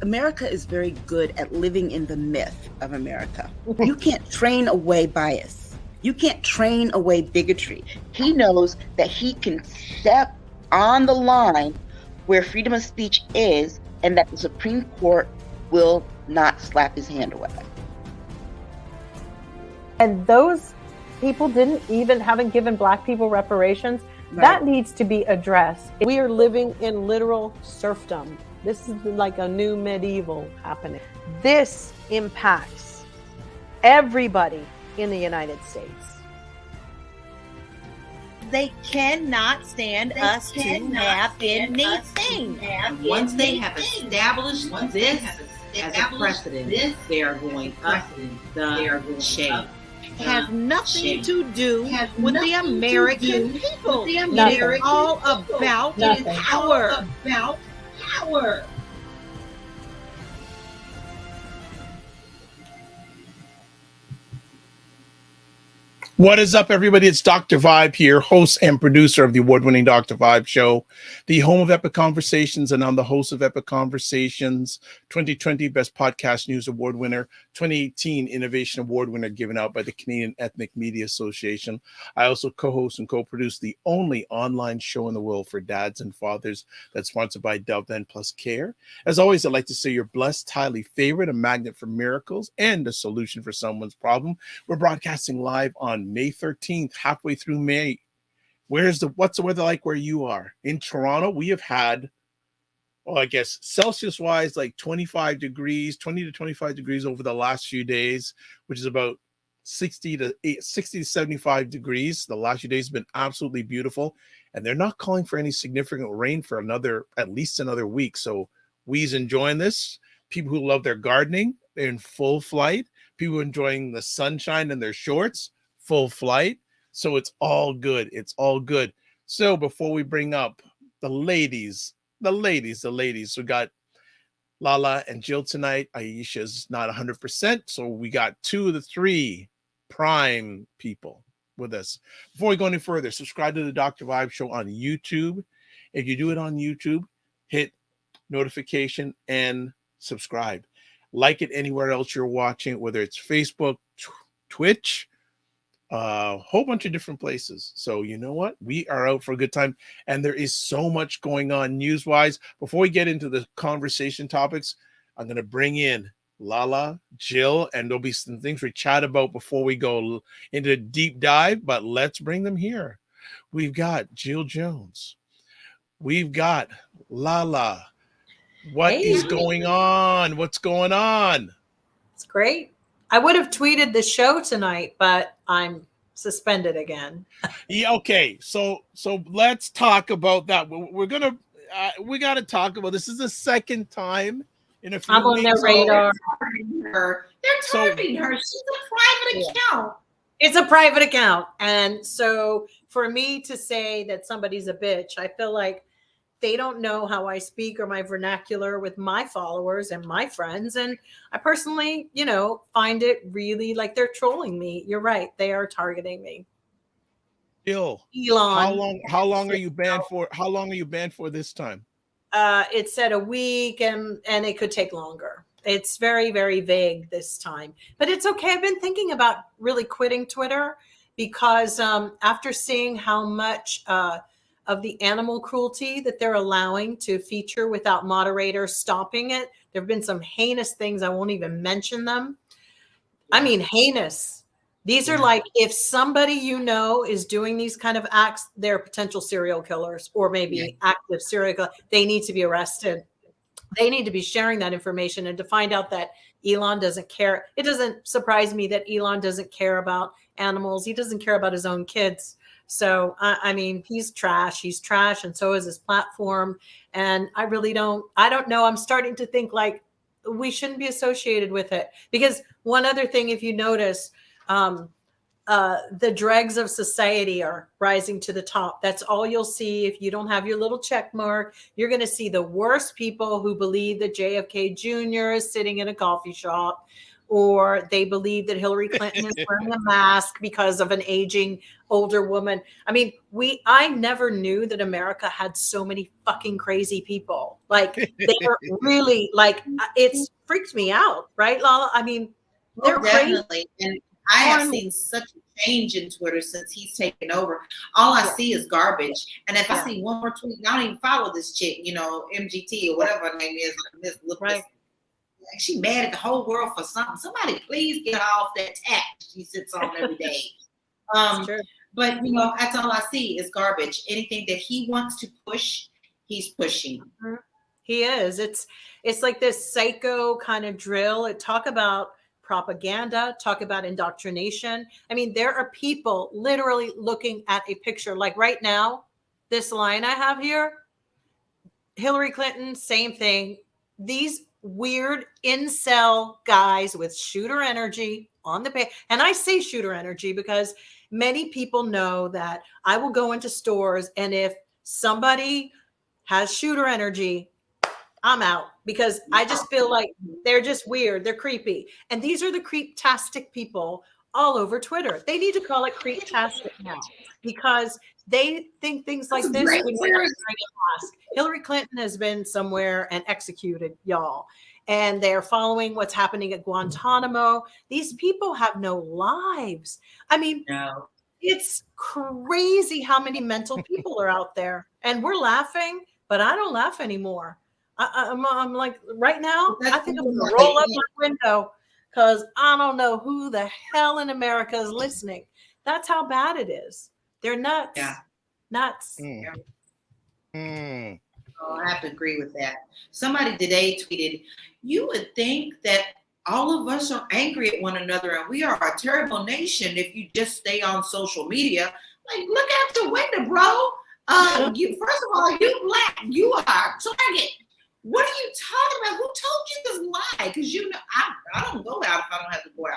America is very good at living in the myth of America. You can't train away bias. You can't train away bigotry. He knows that he can step on the line where freedom of speech is, and that the Supreme Court will not slap his hand away. And those people haven't given Black people reparations. Right. That needs to be addressed. We are living in literal serfdom. This is like a new medieval happening. This impacts everybody in the United States. They cannot stand us to have anything. Once they have established this as a precedent, they are going up the chain. Has nothing to do with the American people. It's all about power. What is up, everybody? It's Dr. Vibe here, host and producer of the award-winning Dr. Vibe Show, the home of Epic Conversations, and I'm the host of Epic Conversations, 2020 Best Podcast News Award winner, 2018 Innovation Award winner given out by the Canadian Ethnic Media Association. I also co-host and co-produce the only online show in the world for dads and fathers that's sponsored by Dove Then Plus Care. As always, I'd like to say you're blessed, highly favored, a magnet for miracles, and a solution for someone's problem. We're broadcasting live on May 13th, halfway through May. What's the weather like where you are? In Toronto, we have had, well, I guess Celsius-wise, like 20 to 25 degrees over the last few days, which is about 60 to 75 degrees. The last few days have been absolutely beautiful, and they're not calling for any significant rain for at least another week. So we's enjoying this. People who love their gardening, they're in full flight. People enjoying the sunshine in their shorts, full flight. So it's all good. It's all good. So before we bring up the ladies, we got LaLa and Jill tonight. Aisha's not 100%. So we got 2 of the 3 prime people with us. Before we go any further, subscribe to the Dr. Vibe Show on YouTube. If you do it on YouTube, hit notification and subscribe. Like it anywhere else you're watching, whether it's Facebook, Twitch, a whole bunch of different places. So you know what? We are out for a good time, and there is so much going on news-wise. Before we get into the conversation topics, I'm going to bring in LaLa, Jill, and there'll be some things we chat about before we go into a deep dive, but let's bring them here. We've got Jill Jones. We've got LaLa. What is going on? What's going on? It's great. I would have tweeted the show tonight, but I'm suspended again. Yeah, okay. So let's talk about that. We got to talk about this. Is the second time in a few I'm on their radar. They're targeting her. She's a private account. It's a private account. And so for me to say that somebody's a bitch, I feel like they don't know how I speak or my vernacular with my followers and my friends. And I personally, find it really like they're trolling me. You're right. They are targeting me. Jill, Elon. How long are you banned for? How long are you banned for this time? It said a week and it could take longer. It's very, very vague this time, but it's okay. I've been thinking about really quitting Twitter because after seeing how much of the animal cruelty that they're allowing to feature without moderators stopping it. There have been some heinous things. I won't even mention them. I mean, heinous. These are like, if somebody is doing these kind of acts, they're potential serial killers or maybe active serial killers. They need to be arrested. They need to be sharing that information, and to find out that Elon doesn't care. It doesn't surprise me that Elon doesn't care about animals. He doesn't care about his own kids. So, I mean, he's trash, and so is his platform. And I don't know. I'm starting to think like we shouldn't be associated with it. Because one other thing, if you notice, the dregs of society are rising to the top. That's all you'll see. If you don't have your little check mark, you're going to see the worst people who believe that JFK Jr. is sitting in a coffee shop, or they believe that Hillary Clinton is wearing a mask because of an aging older woman. I mean, I never knew that America had so many fucking crazy people. Like, they're really, like, it's freaked me out, right, LaLa? I mean, they're definitely. crazy. And I have seen such a change in Twitter since he's taken over. All I see is garbage. And if I see one more tweet, I don't even follow this chick, you know, MGT or whatever her name is. Like, she mad at the whole world for something. Somebody please get off that tap she sits on every day. But, you know, that's all I see is garbage. Anything that he wants to push, he's pushing. He is. It's like this psycho kind of drill. It talk about propaganda, talk about indoctrination. I mean, there are people literally looking at a picture like right now, this line I have here, Hillary Clinton, same thing. These weird incel guys with shooter energy on the page. And I say shooter energy because many people know that I will go into stores, and if somebody has shooter energy, I'm out, because I just feel like they're just weird. They're creepy. And these are the creep-tastic people all over Twitter. They need to call it creep-tastic now, because they think things like this. Hillary Clinton has been somewhere and executed, y'all. And they're following what's happening at Guantanamo. These people have no lives. I mean, it's crazy how many mental people are out there. And we're laughing, but I don't laugh anymore. I'm like, right now, I think I'm going to roll up my window, because I don't know who the hell in America is listening. That's how bad it is. They're nuts. Yeah. Nuts. Oh, I have to agree with that. Somebody today tweeted, you would think that all of us are angry at one another and we are a terrible nation if you just stay on social media. Like, look out the window, bro. You, first of all, you black. You are target. What are you talking about? Who told you this lie? Because you know, I don't go out if I don't have to go out.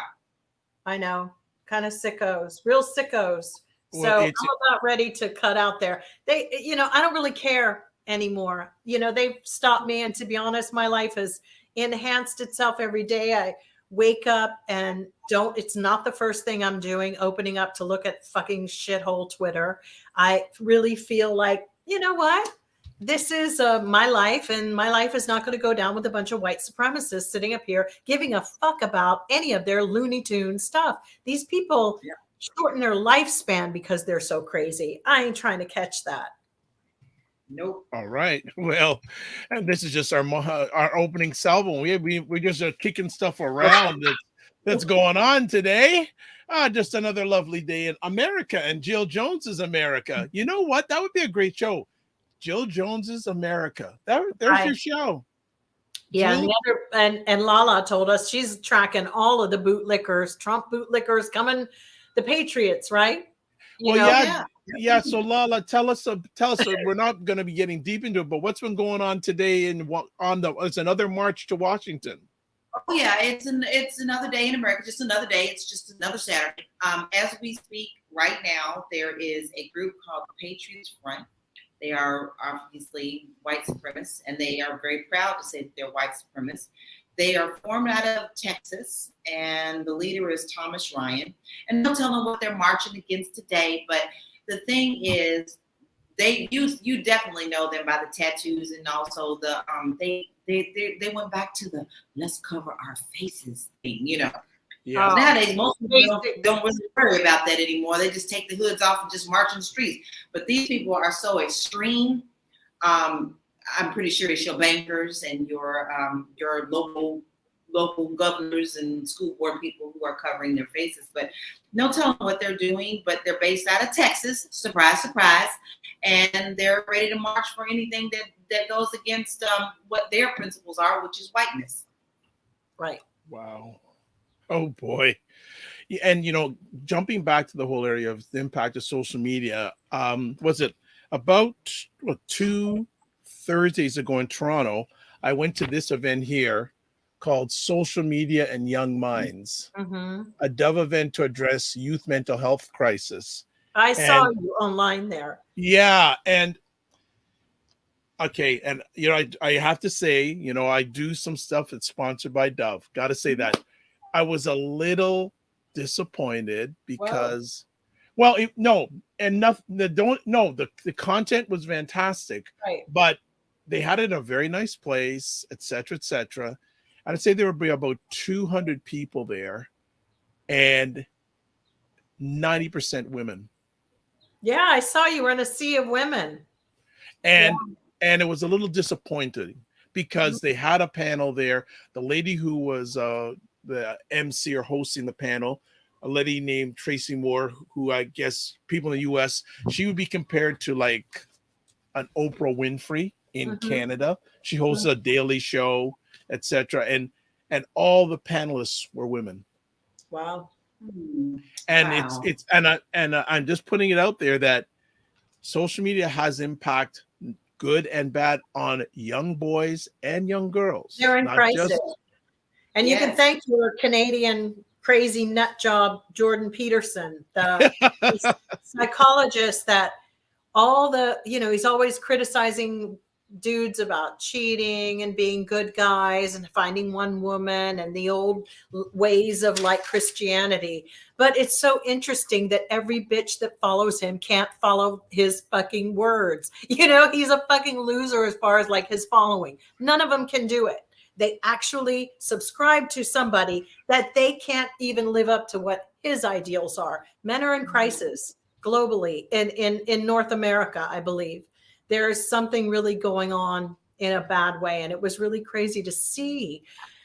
I know. Kind of sickos. Real sickos. Well, so I'm about ready to cut out there. They, you know, I don't really care anymore. You know, they've stopped me. And to be honest, my life has enhanced itself every day. I wake up and it's not the first thing I'm doing, opening up to look at fucking shithole Twitter. I really feel like, you know what? This is my life, and my life is not going to go down with a bunch of white supremacists sitting up here giving a fuck about any of their Looney Tune stuff. These people shorten their lifespan because they're so crazy. I ain't trying to catch that. Nope. All right. Well, and this is just our opening salvo. We just are kicking stuff around that's going on today. Just another lovely day in America, and Jill Jones's America. You know what? That would be a great show. Jill Jones's America. There's your show. Yeah, and LaLa told us she's tracking all of the bootlickers, Trump bootlickers coming, the Patriots, right? Yeah. So LaLa, tell us. We're not going to be getting deep into it, but what's been going on today? It's another march to Washington. Oh yeah, it's another day in America. Just another day. It's just another Saturday. As we speak right now, there is a group called the Patriots Front. They are obviously white supremacists, and they are very proud to say that they're white supremacists. They are formed out of Texas, and the leader is Thomas Ryan. And they'll tell them what they're marching against today. But the thing is, you definitely know them by the tattoos, and also the they went back to the let's cover our faces thing, you know. Yeah. Nowadays, most people don't really worry about that anymore. They just take the hoods off and just march in the streets. But these people are so extreme. I'm pretty sure it's your bankers and your local governors and school board people who are covering their faces. But no telling what they're doing. But they're based out of Texas. Surprise, surprise. And they're ready to march for anything that goes against what their principles are, which is whiteness. Right. Wow. Oh boy. And jumping back to the whole area of the impact of social media, was it about 2 Thursdays ago in Toronto, I went to this event here called Social Media and Young Minds, a Dove event to address youth mental health crisis. I saw you online there. Yeah. And okay. And, I have to say, I do some stuff that's sponsored by Dove. Got to say that. I was a little disappointed because, well, no, and nothing. The content was fantastic, Right. but they had it in a very nice place, etc., etc. I'd say there would be about 200 people there, and 90% women. Yeah, I saw you were in a sea of women. And it was a little disappointing because they had a panel there. The lady who was the MC or hosting the panel, a lady named Tracy Moore, who I guess people in the US, she would be compared to like an Oprah Winfrey in Canada. She hosts a daily show, etc. And all the panelists were women. Wow. And Wow. it's I'm just putting it out there that social media has impact, good and bad, on young boys and young girls. They're in not crisis. just And you can Yes. thank your Canadian crazy nut job, Jordan Peterson, the psychologist that all the, he's always criticizing dudes about cheating and being good guys and finding one woman and the old ways of like Christianity. But it's so interesting that every bitch that follows him can't follow his fucking words. He's a fucking loser as far as like his following. None of them can do it. They actually subscribe to somebody that they can't even live up to what his ideals are. Men are in crisis globally in North America, I believe. There is something really going on in a bad way. And it was really crazy to see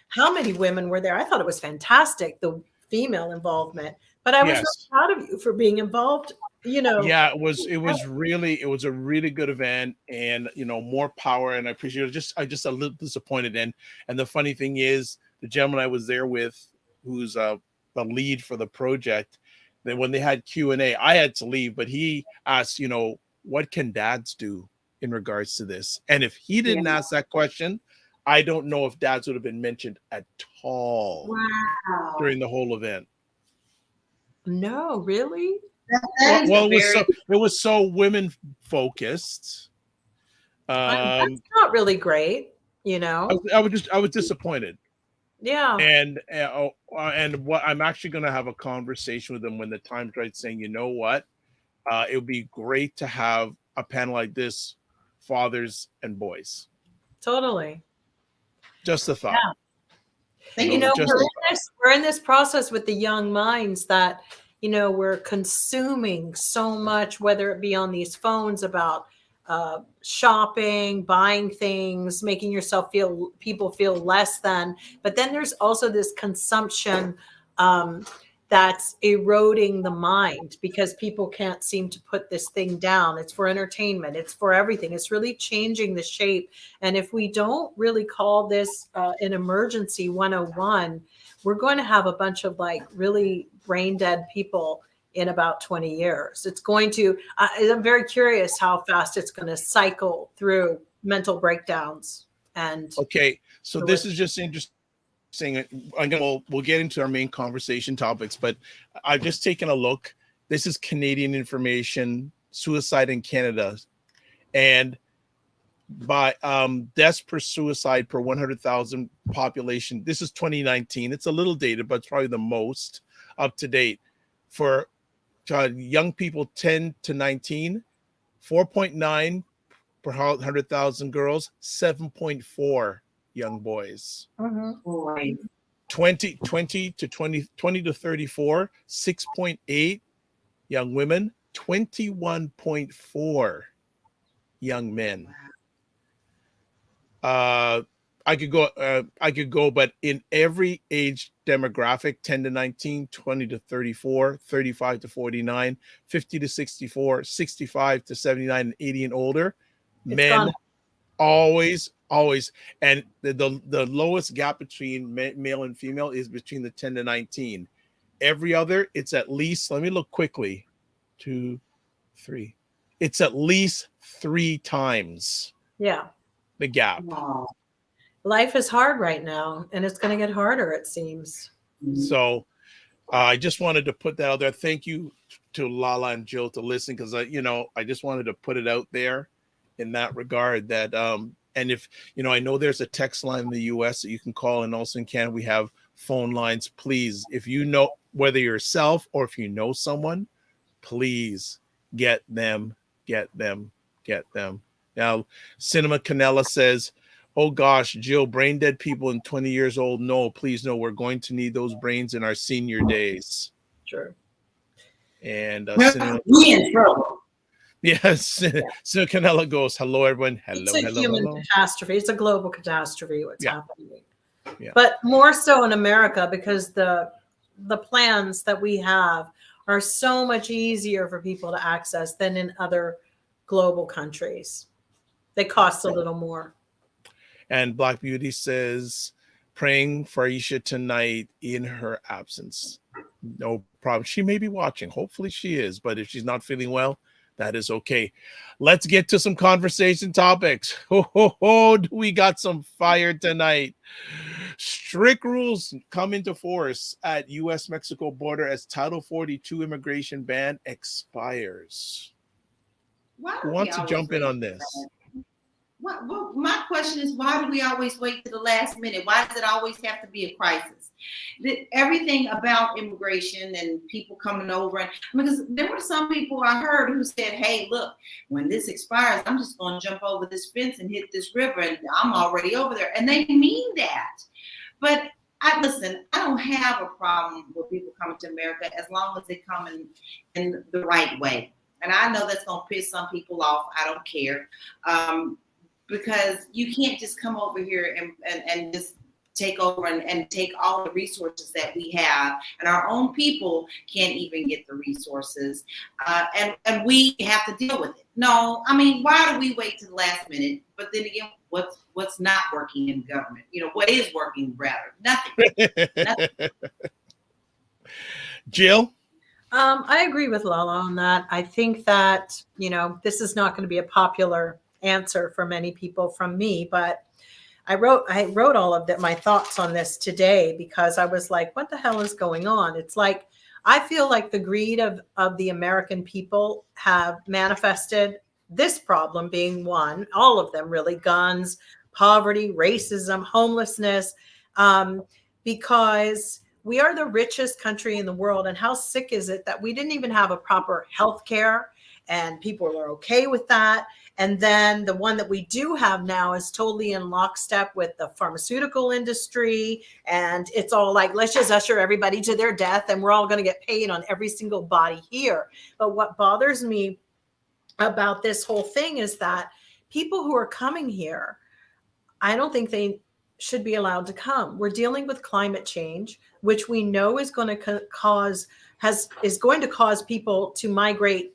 how many women were there. I thought it was fantastic, the female involvement. But I was Yes. really proud of you for being involved. Yeah, it was a really good event, and more power, and I appreciate it. I just a little disappointed, and the funny thing is, the gentleman I was there with, who's the lead for the project, then when they had Q&A, I had to leave, but he asked, what can dads do in regards to this? And if he didn't ask that question, I don't know if dads would have been mentioned at all during the whole event. No, really? Well, it was so women focused. That's not really great, I was disappointed. Yeah. And what I'm actually going to have a conversation with them when the time's right, saying, you know what, it would be great to have a panel like this, fathers and boys. Totally. Just a thought. Yeah. We're in this process with the young minds that, we're consuming so much, whether it be on these phones about shopping, buying things, making people feel less than. But then there's also this consumption that's eroding the mind because people can't seem to put this thing down. It's for entertainment. It's for everything. It's really changing the shape. And if we don't really call this an emergency 101, we're going to have a bunch of like really brain dead people in about 20 years. It's going to, I'm very curious how fast it's going to cycle through mental breakdowns. And okay, so this is just interesting. We'll get into our main conversation topics, but I've just taken a look. This is Canadian information, suicide in Canada, and by deaths per suicide per 100,000 population. This is 2019. It's a little dated, but it's probably the most up to date for young people 10 to 19. 4.9 per 100,000 girls, 7.4 young boys. 20 to 34, 6.8 young women, 21.4 young men. I could go, but in every age demographic, 10 to 19, 20 to 34, 35 to 49, 50 to 64, 65 to 79, and 80 and older, men always. And the lowest gap between male and female is between the 10 to 19. Every other, it's at least, let me look quickly, 2, 3. It's at least 3 times the gap. Wow. Life is hard right now, and it's going to get harder, it seems. So I just wanted to put that out there. Thank you to LaLa and Jill to listen, because I just wanted to put it out there in that regard, that and if I know there's a text line in the US that you can call, and also in Canada we have phone lines. Please, if you know, whether yourself or if you know someone, please get them. Now, Cinema Canella says, oh gosh, Jill, brain dead people in 20 years old. No, please no, we're going to need those brains in our senior days. Sure. And we in trouble. Yes, so Canella goes, hello everyone. It's a human catastrophe. It's a global catastrophe what's happening. Yeah. But more so in America, because the plans that we have are so much easier for people to access than in other global countries. They cost a little more. And Black Beauty says, praying for Aisha tonight in her absence. No problem. She may be watching. Hopefully she is. But if she's not feeling well, that is okay. Let's get to some conversation topics. Do we got some fire tonight? Strict rules come into force at U.S.-Mexico border as Title 42 immigration ban expires. Who wants to jump in on this? Well, my question is, why do we always wait to the last minute? Why does it always have to be a crisis? Everything about immigration and people coming over, and because there were some people I heard who said, hey, look, when this expires, I'm just going to jump over this fence and hit this river, and I'm already over there. And they mean that. But I don't have a problem with people coming to America as long as they come in the right way. And I know that's going to piss some people off. I don't care. Because you can't just come over here and just take over and take all the resources that we have, and our own people can't even get the resources, and we have to deal with it. No, I mean, why do we wait to the last minute? But then again, what's not working in government? What is working rather? Nothing. Jill? I agree with LaLa on that. I think that, this is not going to be a popular answer for many people from me, but I wrote all of my thoughts on this today because I was like, what the hell is going on? It's like, I feel like the greed of the American people have manifested this problem being one, all of them really, guns, poverty, racism, homelessness, because we are the richest country in the world. And how sick is it that we didn't even have a proper health care, and people are okay with that. And then the one that we do have now is totally in lockstep with the pharmaceutical industry. And it's all like, let's just usher everybody to their death and we're all going to get paid on every single body here. But what bothers me about this whole thing is that people who are coming here, I don't think they should be allowed to come. We're dealing with climate change, which we know is going to cause people to migrate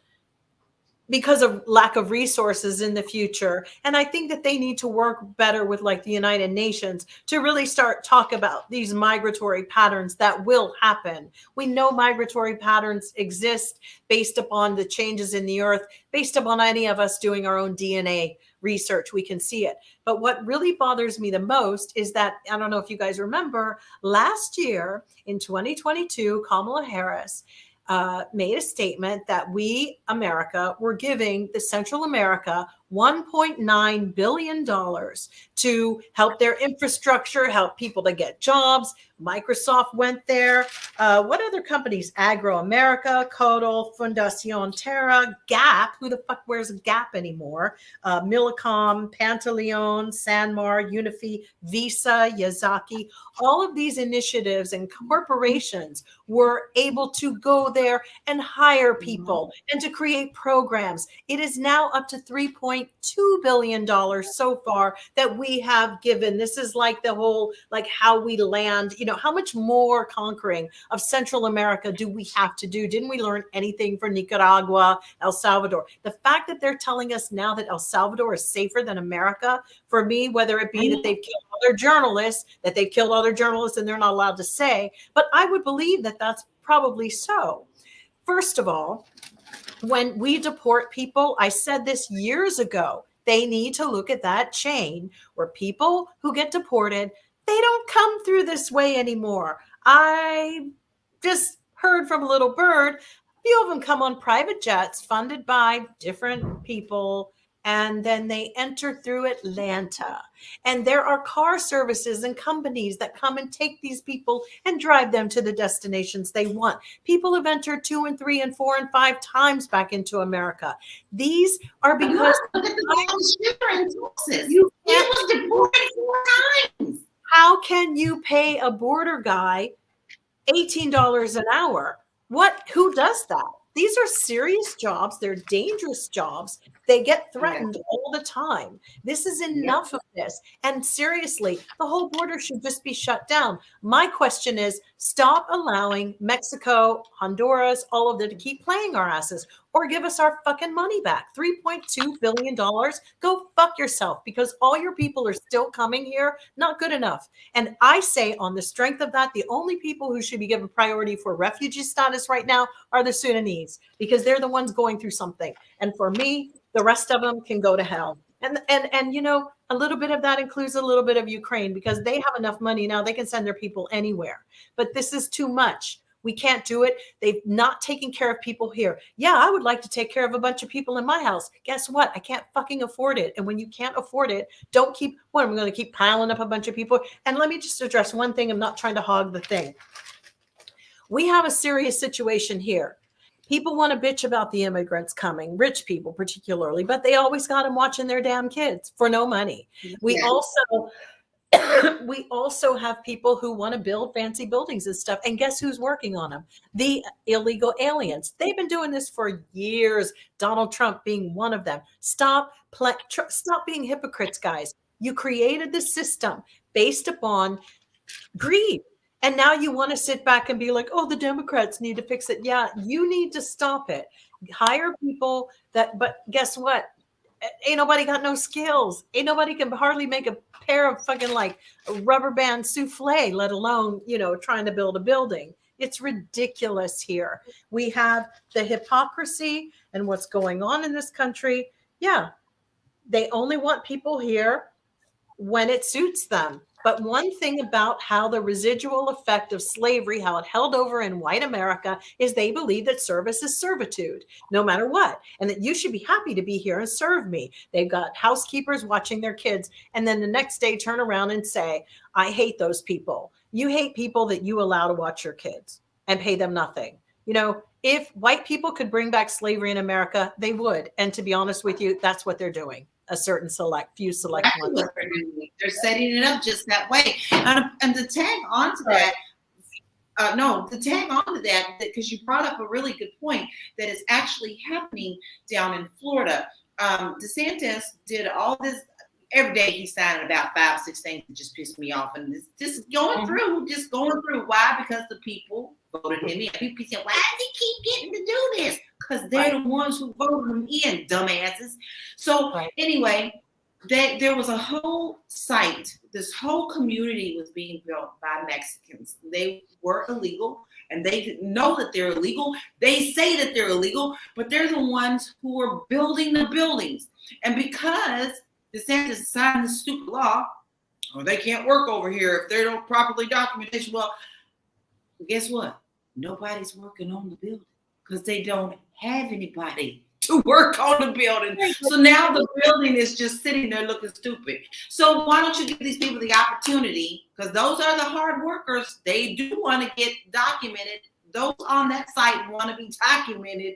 because of lack of resources in the future. And I think that they need to work better with like the United Nations to really start talk about these migratory patterns that will happen. We know migratory patterns exist based upon the changes in the earth, based upon any of us doing our own DNA research, we can see it. But what really bothers me the most is that, I don't know if you guys remember, last year in 2022, Kamala Harris made a statement that we, America, were giving the Central America $1.9 billion to help their infrastructure, help people to get jobs. Microsoft went there. What other companies? Agro America, Codal, Fundacion Terra, Gap. Who the fuck wears Gap anymore? Millicom, Pantaleon, Sanmar, Unifi, Visa, Yazaki. All of these initiatives and corporations were able to go there and hire people and to create programs. It is now up to $3.2 billion so far that we have given. This is like the whole, like how we land, how much more conquering of Central America do we have to do? Didn't we learn anything from Nicaragua, El Salvador? The fact that they're telling us now that El Salvador is safer than America, for me, whether it be that they've killed other journalists, and they're not allowed to say, but I would believe that that's probably so. First of all, when we deport people, I said this years ago, they need to look at that chain where people who get deported, they don't come through this way anymore. I just heard from a little bird, a few of them come on private jets funded by different people and then they enter through Atlanta. And there are car services and companies that come and take these people and drive them to the destinations they want. People have entered 2 and 3 and 4 and 5 times back into America. These are because look at the shipper in Texas. you He was deported 4 times. how can you pay a border guy $18 an hour? Who does that? These are serious jobs. They're dangerous jobs. They get threatened all the time. This is enough of this. And seriously, the whole border should just be shut down. My question is, stop allowing Mexico, Honduras, all of them to keep playing our asses, or give us our fucking money back. $3.2 billion. Go fuck yourself, because all your people are still coming here. Not good enough. And I say, on the strength of that, the only people who should be given priority for refugee status right now are the Sudanese, because they're the ones going through something. And for me, the rest of them can go to hell. And you know, a little bit of that includes a little bit of Ukraine, because they have enough money now, they can send their people anywhere. But this is too much. We can't do it. They've not taken care of people here. Yeah, I would like to take care of a bunch of people in my house. Guess what? I can't fucking afford it. And when you can't afford it, don't keep, what, I'm going to keep piling up a bunch of people. And let me just address one thing. I'm not trying to hog the thing. We have a serious situation here. People want to bitch about the immigrants coming, rich people particularly, but they always got them watching their damn kids for no money. We also have people who want to build fancy buildings and stuff. And guess who's working on them? The illegal aliens. They've been doing this for years. Donald Trump being one of them. Stop being hypocrites, guys. You created the system based upon greed. And now you want to sit back and be like, oh, the Democrats need to fix it. Yeah, you need to stop it. Hire people but guess what? Ain't nobody got no skills. Ain't nobody can hardly make a pair of fucking like a rubber band souffle, let alone, you know, trying to build a building. It's ridiculous here. We have the hypocrisy and what's going on in this country. Yeah, they only want people here when it suits them. But one thing about how the residual effect of slavery, how it held over in white America, is they believe that service is servitude, no matter what, and that you should be happy to be here and serve me. They've got housekeepers watching their kids, and then the next day turn around and say, I hate those people. You hate people that you allow to watch your kids and pay them nothing. You know, if white people could bring back slavery in America, they would. And to be honest with you, that's what they're doing. A certain few select ones. They're setting it up just that way. And to tag on to that, because you brought up a really good point that is actually happening down in Florida. DeSantis did all this. Every day he's signing about 5-6 things that just pissed me off. And it's just going through. Why? Because the people voted him in. People say, why does he keep getting to do this? Because they're the ones who voted him in, dumbasses. So anyway, there was a whole site. This whole community was being built by Mexicans. They were illegal, and they didn't know that they're illegal. They say that they're illegal, but they're the ones who are building the buildings. And because DeSantis signed this stupid law, or they can't work over here if they don't properly document this. Well, guess what? Nobody's working on the building because they don't have anybody to work on the building. So now the building is just sitting there looking stupid. So why don't you give these people the opportunity? Because those are the hard workers. They do want to get documented. Those on that site want to be documented.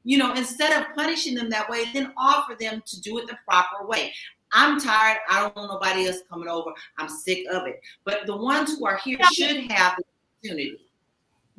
You know, instead of punishing them that way, then offer them to do it the proper way. I'm tired. I don't want nobody else coming over. I'm sick of it. But the ones who are here should have the opportunity.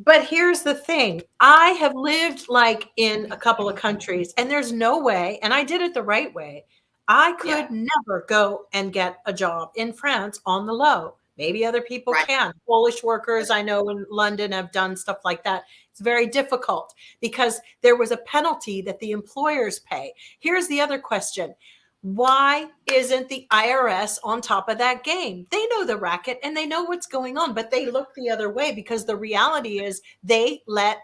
But here's the thing. I have lived like in a couple of countries, and there's no way, and I did it the right way. I could never go and get a job in France on the low. Maybe other people can. Polish workers I know in London have done stuff like that. It's very difficult because there was a penalty that the employers pay. Here's the other question. Why isn't the IRS on top of that game? They know the racket and they know what's going on, but they look the other way because the reality is they let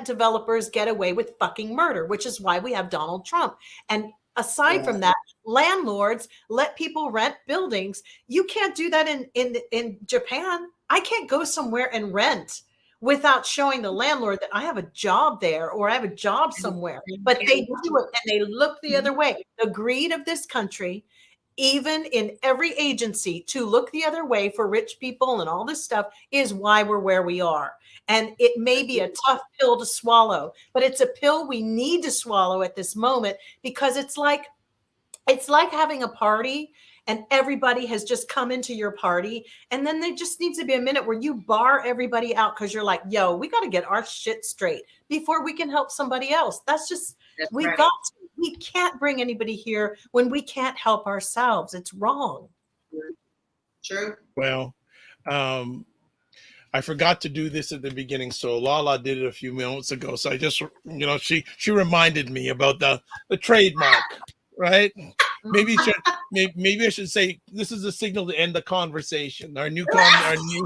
developers get away with fucking murder, which is why we have Donald Trump. And aside from that, landlords let people rent buildings. You can't do that in Japan. I can't go somewhere and rent without showing the landlord that I have a job there or I have a job somewhere. But they do it and they look the other way. The greed of this country, even in every agency, to look the other way for rich people and all this stuff is why we're where we are. And it may be a tough pill to swallow, but it's a pill we need to swallow at this moment, because it's like having a party and everybody has just come into your party. And then there just needs to be a minute where you bar everybody out because you're like, yo, we got to get our shit straight before we can help somebody else. That's right. We can't bring anybody here when we can't help ourselves. It's wrong. True. Well, I forgot to do this at the beginning, so LaLa did it a few minutes ago. So I just, she reminded me about the trademark, right? Maybe I should say this is a signal to end the conversation. Our new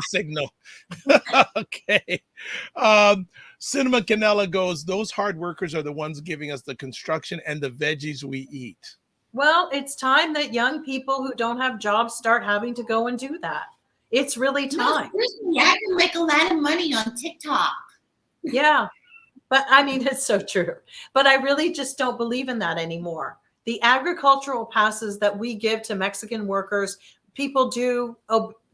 signal. Okay. Cinema Canela goes, those hard workers are the ones giving us the construction and the veggies we eat. Well, it's time that young people who don't have jobs start having to go and do that. It's really time. No, I can make a lot of money on TikTok. Yeah. But I mean, it's so true. But I really just don't believe in that anymore. The agricultural passes that we give to Mexican workers, people do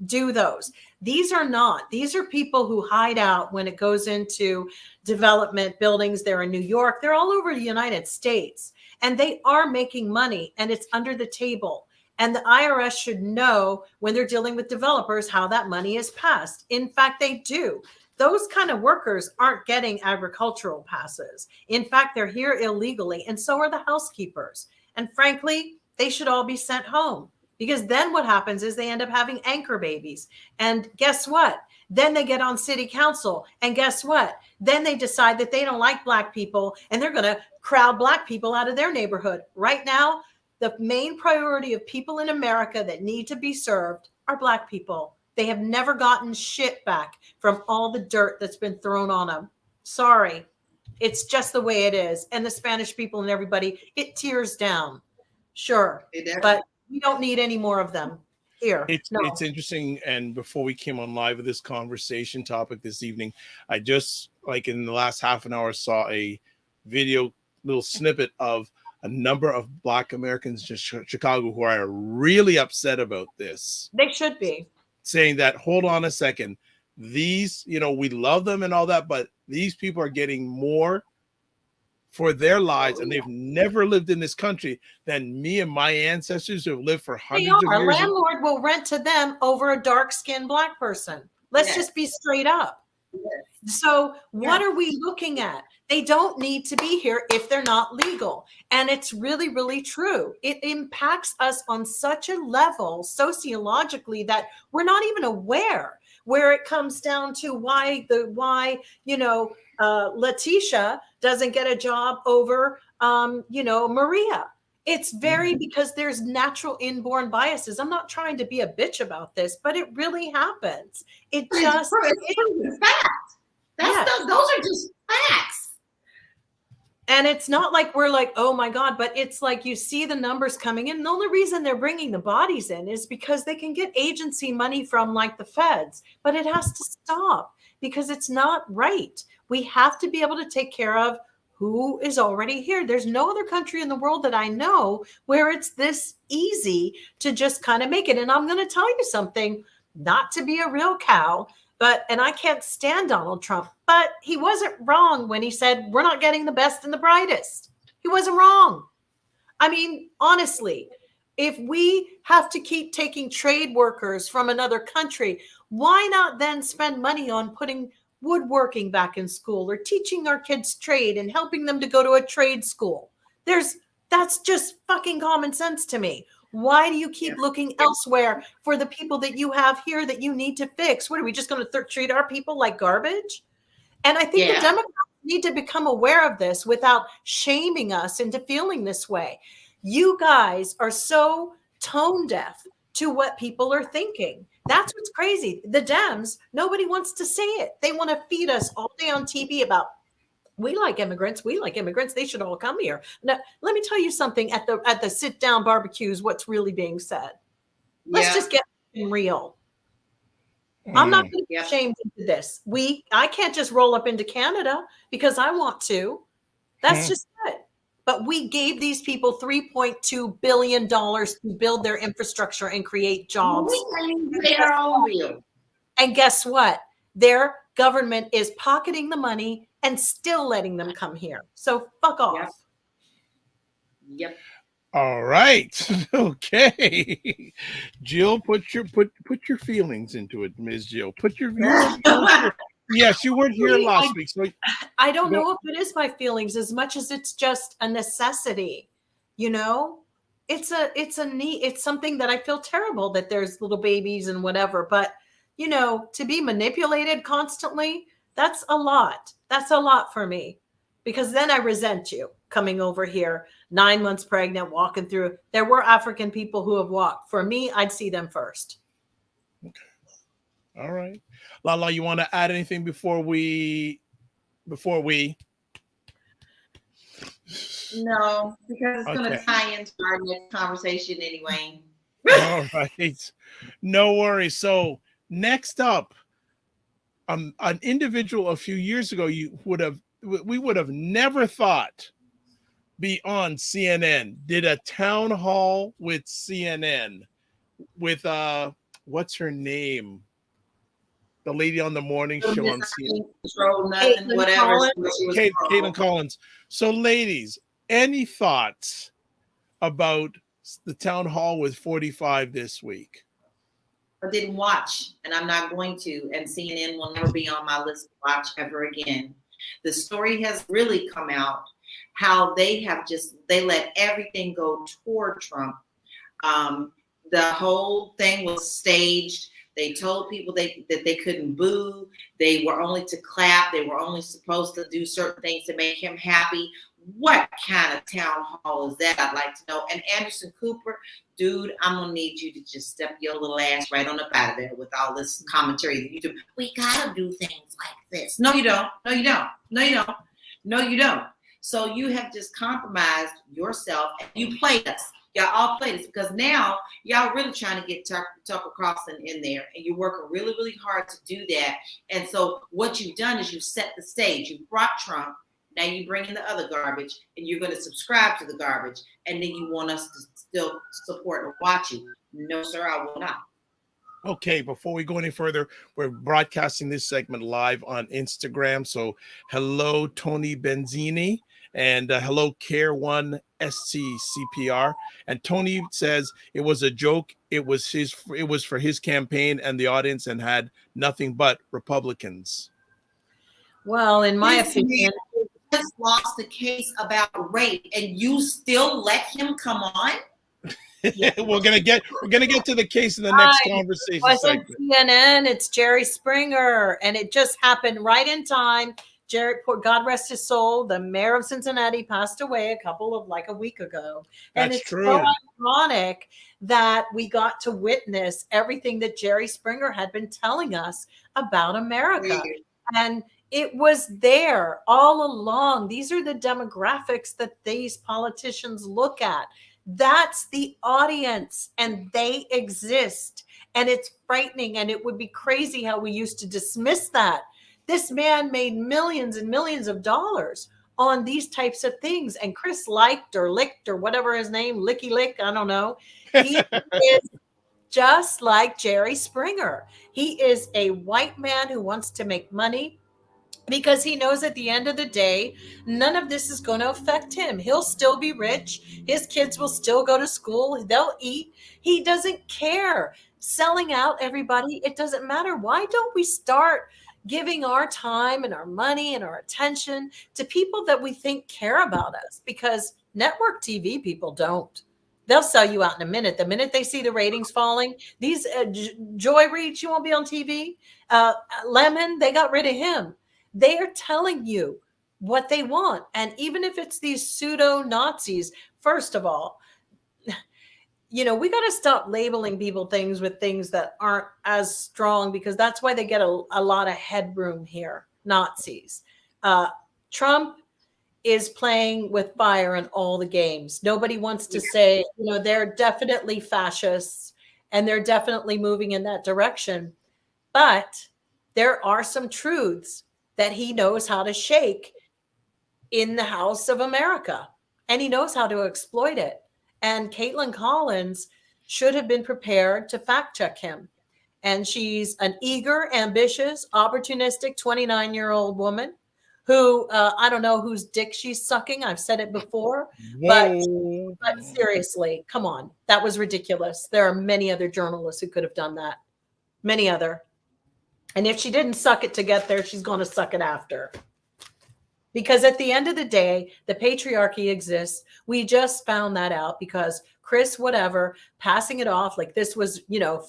those. These are people who hide out when it goes into development buildings. They're in New York. They're all over the United States, and they are making money, and it's under the table. And the IRS should know when they're dealing with developers how that money is passed. In fact, they do. Those kind of workers aren't getting agricultural passes. In fact, they're here illegally, and so are the housekeepers. And frankly, they should all be sent home, because then what happens is they end up having anchor babies. And guess what? Then they get on city council. And guess what? Then they decide that they don't like Black people and they're going to crowd Black people out of their neighborhood. Right now, the main priority of people in America that need to be served are Black people. They have never gotten shit back from all the dirt that's been thrown on them. Sorry. It's just the way it is. And the Spanish people and everybody, it tears down. Sure. But we don't need any more of them here. It's interesting. And before we came on live with this conversation topic this evening, I just, like in the last half an hour, saw a video, little snippet of a number of Black Americans in Chicago who are really upset about this. They should be. Saying that, hold on a second. These, we love them and all that, but these people are getting more for their lives, and they've never lived in this country than me and my ancestors who have lived for hundreds of years. Our landlord will rent to them over a dark-skinned Black person. Let's just be straight up. So what are we looking at? They don't need to be here if they're not legal. And it's really, really true. It impacts us on such a level sociologically that we're not even aware, where it comes down to why Letitia doesn't get a job over, Maria. It's very because there's natural inborn biases. I'm not trying to be a bitch about this, but it really happens. It just it's fact. Those are just facts. And it's not like we're like, oh my God, but it's like you see the numbers coming in. And the only reason they're bringing the bodies in is because they can get agency money from like the feds, but it has to stop because it's not right. We have to be able to take care of who is already here. There's no other country in the world that I know where it's this easy to just kind of make it. And I'm going to tell you something, not to be a real cow, and I can't stand Donald Trump, but he wasn't wrong when he said, we're not getting the best and the brightest. He wasn't wrong. I mean, honestly, if we have to keep taking trade workers from another country, why not then spend money on putting woodworking back in school or teaching our kids trade and helping them to go to a trade school? That's just fucking common sense to me. Why do you keep looking elsewhere for the people that you have here that you need to fix? What are we just going to treat our people like garbage? And I think the Democrats need to become aware of this without shaming us into feeling this way. You guys are so tone deaf to what people are thinking. That's what's crazy. The Dems, nobody wants to say it. They want to feed us all day on TV about, we like immigrants. They should all come here. Now, let me tell you something at the sit down barbecues, what's really being said. Let's just get real. I'm not going to be Yep. ashamed into this. I can't just roll up into Canada because I want to. That's just it. But we gave these people $3.2 billion to build their infrastructure and create jobs. And guess what? Their government is pocketing the money and still letting them come here. So fuck off. Yep. All right. Okay. Jill, put your feelings into it, Ms. Jill. Put your yes, you weren't here last week. So I don't know if it is my feelings as much as it's just a necessity. You know, it's a need. It's something that I feel terrible that there's little babies and whatever. But you know, to be manipulated constantly, that's a lot. That's a lot for me, because then I resent you coming over here 9 months pregnant, walking through. There were African people who have walked. For me, I'd see them first. Okay. All right. LaLa, you want to add anything before we No, because it's going to tie into our next conversation anyway. All right. No worries. So next up, an individual a few years ago we would have never thought be on CNN, did a town hall with CNN with what's her name? The lady on the morning show on CNN. Caitlin Collins. So ladies, any thoughts about the town hall with 45 this week? I didn't watch, and I'm not going to, and CNN will never be on my list to watch ever again. The story has really come out how they let everything go toward Trump. The whole thing was staged. They told people that they couldn't boo. They were only to clap. They were only supposed to do certain things to make him happy. What kind of town hall is that? I'd like to know. And Anderson Cooper, dude, I'm going to need you to just step your little ass right on up out of there with all this commentary that you do. We got to do things like this. No, you don't. No, you don't. No, you don't. No, you don't. So you have just compromised yourself, and you played us. Y'all all played us, because now y'all really trying to get Tucker Carlson in there, and you're working really, really hard to do that. And so what you've done is you set the stage. You brought Trump. Now you bring in the other garbage, and you're going to subscribe to the garbage, and then you want us to still support and watch you. No, sir, I will not. Okay, before we go any further, we're broadcasting this segment live on Instagram. So hello, Tony Benzini, and hello, Care One SC CPR. And Tony says it was a joke. It was for his campaign and the audience, and had nothing but Republicans. Well, in my opinion, he just lost a case about rape, and you still let him come on. Yeah. we're gonna get to the case in the next conversation. It wasn't CNN, it's Jerry Springer, and it just happened right in time. Jerry, God rest his soul, the mayor of Cincinnati passed away a week ago. And That's it's true. so ironic that we got to witness everything that Jerry Springer had been telling us about America. And it was there all along. These are the demographics that these politicians look at. That's the audience, and they exist. And it's frightening, and it would be crazy how we used to dismiss that. This man made millions and millions of dollars on these types of things. And Chris licked or whatever his name, Licky Lick, I don't know. He is just like Jerry Springer. He is a white man who wants to make money, because he knows at the end of the day, none of this is going to affect him. He'll still be rich. His kids will still go to school. They'll eat. He doesn't care. Selling out everybody, it doesn't matter. Why don't we start giving our time and our money and our attention to people that we think care about us? Because network TV people don't. They'll sell you out in a minute. The minute they see the ratings falling, these Joy Reid, she won't be on TV. Lemon, they got rid of him. They are telling you what they want. And even if it's these pseudo Nazis, first of all, we got to stop labeling people things with things that aren't as strong, because that's why they get a lot of headroom here. Nazis. Trump is playing with fire in all the games. Nobody wants to say, they're definitely fascists, and they're definitely moving in that direction. But there are some truths that he knows how to shake in the House of America, and he knows how to exploit it. And Caitlin Collins should have been prepared to fact check him. And she's an eager, ambitious, opportunistic 29-year-old woman who I don't know whose dick she's sucking. I've said it before, but seriously, come on. That was ridiculous. There are many other journalists who could have done that. Many other. And if she didn't suck it to get there, she's going to suck it after. Because at the end of the day, the patriarchy exists. We just found that out because Chris, whatever, passing it off like this was,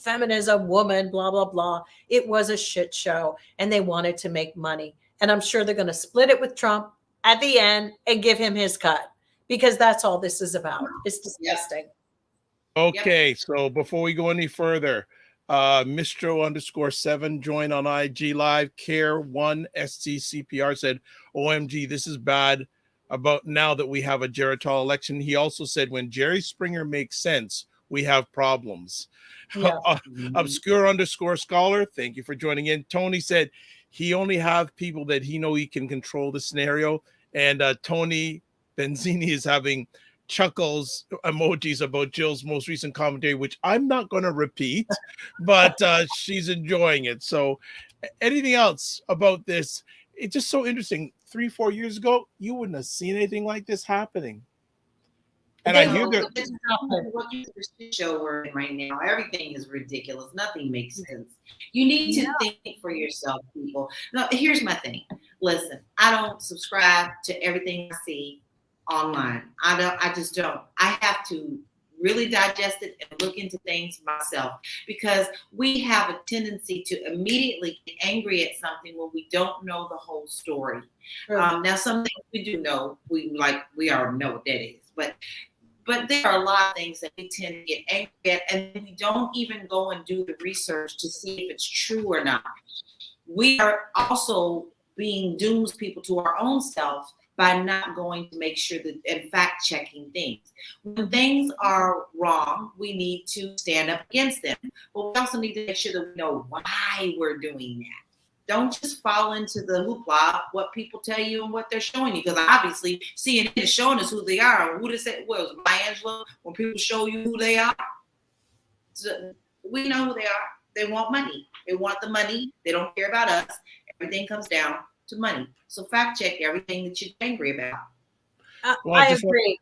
feminism, woman, blah, blah, blah. It was a shit show and they wanted to make money. And I'm sure they're going to split it with Trump at the end and give him his cut because that's all this is about. It's disgusting. Okay, so before we go any further, Mistro_7 joined on IG Live. Care1 STCPR said, OMG, this is bad about now that we have a Geritol election. He also said, when Jerry Springer makes sense, we have problems. Yeah. Obscure_scholar, thank you for joining in. Tony said he only have people that he know he can control the scenario. And Tony Benzini is having chuckles emojis about Jill's most recent commentary, which I'm not going to repeat, but she's enjoying it. So anything else about this? It's just so interesting. 3-4 years ago, you wouldn't have seen anything like this happening. And I hear that what show we're in right now, everything is ridiculous. Nothing makes sense. You need to think for yourself, people. No, here's my thing. Listen, I don't subscribe to everything I see online. I just don't. I have to really digest it and look into things myself because we have a tendency to immediately get angry at something when we don't know the whole story. Now, some things we do know, we already know what that is, but there are a lot of things that we tend to get angry at, and we don't even go and do the research to see if it's true or not. We are also being doomspeople to our own self by not going to make sure that and fact checking things. When things are wrong, we need to stand up against them. But we also need to make sure that we know why we're doing that. Don't just fall into the hoopla, what people tell you and what they're showing you. Because obviously CNN is showing us who they are. Who they say was Maya Angelou, when people show you who they are. So we know who they are. They want money. They want the money. They don't care about us. Everything comes down to money. So fact check everything that you're angry about. I agree.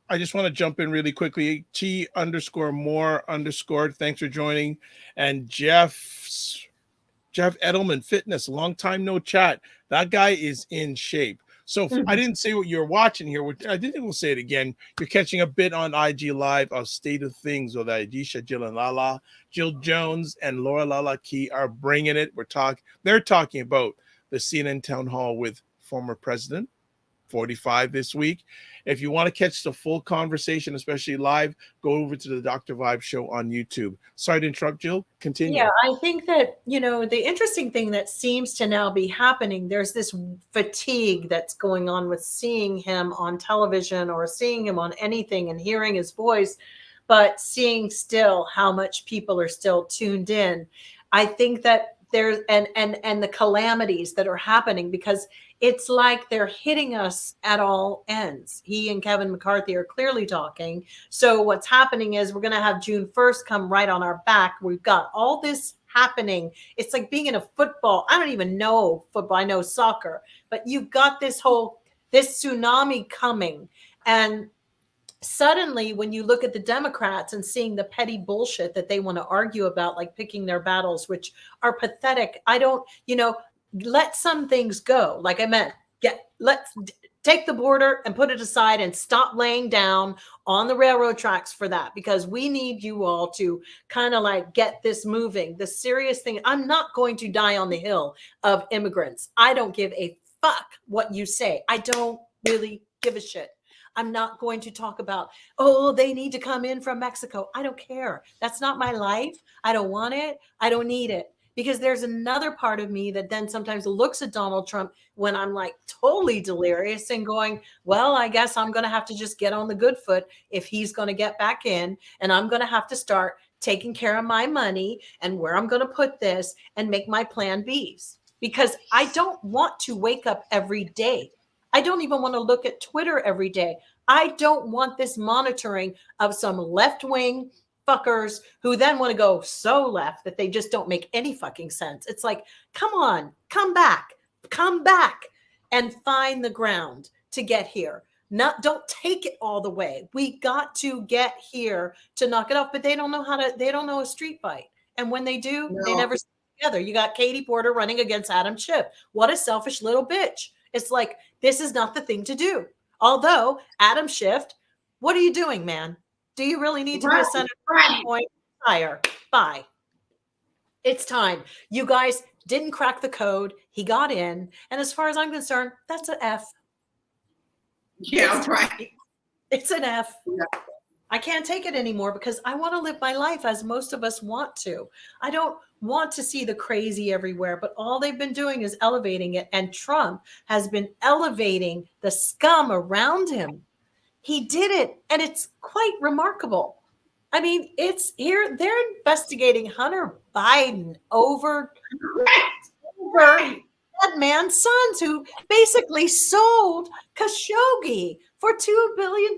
I just want to jump in really quickly. T_more_. Thanks for joining. And Jeff Edelman Fitness, long time no chat. That guy is in shape. So I didn't say what you're watching here. I think we'll say it again. You're catching a bit on IG Live of State of Things with Aisha, Jill, and LaLa. Jill Jones and LaLa Key are bringing it. They're talking about the CNN town hall with former president, 45 this week. If you want to catch the full conversation, especially live, go over to the Dr. Vibe show on YouTube. Sorry to interrupt, Jill. Continue. Yeah, I think that, the interesting thing that seems to now be happening, there's this fatigue that's going on with seeing him on television or seeing him on anything and hearing his voice, but seeing still how much people are still tuned in. I think that there's and the calamities that are happening because it's like they're hitting us at all ends. He and Kevin McCarthy are clearly talking. So what's happening is we're going to have June 1st come right on our back. We've got all this happening. It's like being in a football. I don't even know football. I know soccer, but you've got this tsunami coming. And suddenly, when you look at the Democrats and seeing the petty bullshit that they want to argue about, like picking their battles, which are pathetic. Let some things go. Like I meant, let's take the border and put it aside and stop laying down on the railroad tracks for that, because we need you all to kind of like get this moving. The serious thing, I'm not going to die on the hill of immigrants. I don't give a fuck what you say. I don't really give a shit. I'm not going to talk about, they need to come in from Mexico. I don't care. That's not my life. I don't want it. I don't need it. Because there's another part of me that then sometimes looks at Donald Trump when I'm like totally delirious and going, well, I guess I'm going to have to just get on the good foot if he's going to get back in. And I'm going to have to start taking care of my money and where I'm going to put this and make my plan Bs, because I don't want to wake up every day. I don't even want to look at Twitter every day. I don't want this monitoring of some left-wing fuckers who then want to go so left that they just don't make any fucking sense. It's like, come on, come back and find the ground to get here. Don't take it all the way. We got to get here to knock it off, but they don't know a street fight. And when they do, they never stick together. You got Katie Porter running against Adam Schiff. What a selfish little bitch. It's like, this is not the thing to do. Although, Adam Schiff, what are you doing, man? Do you really need to be a senator? Point higher. Bye. It's time. You guys didn't crack the code. He got in. And as far as I'm concerned, that's an F. Yeah, right. It's an F. Yeah. I can't take it anymore because I want to live my life as most of us want to. I don't want to see the crazy everywhere, but all they've been doing is elevating it. And Trump has been elevating the scum around him. He did it, and it's quite remarkable. I mean, it's here. They're investigating Hunter Biden over that man's sons who basically sold Khashoggi for $2 billion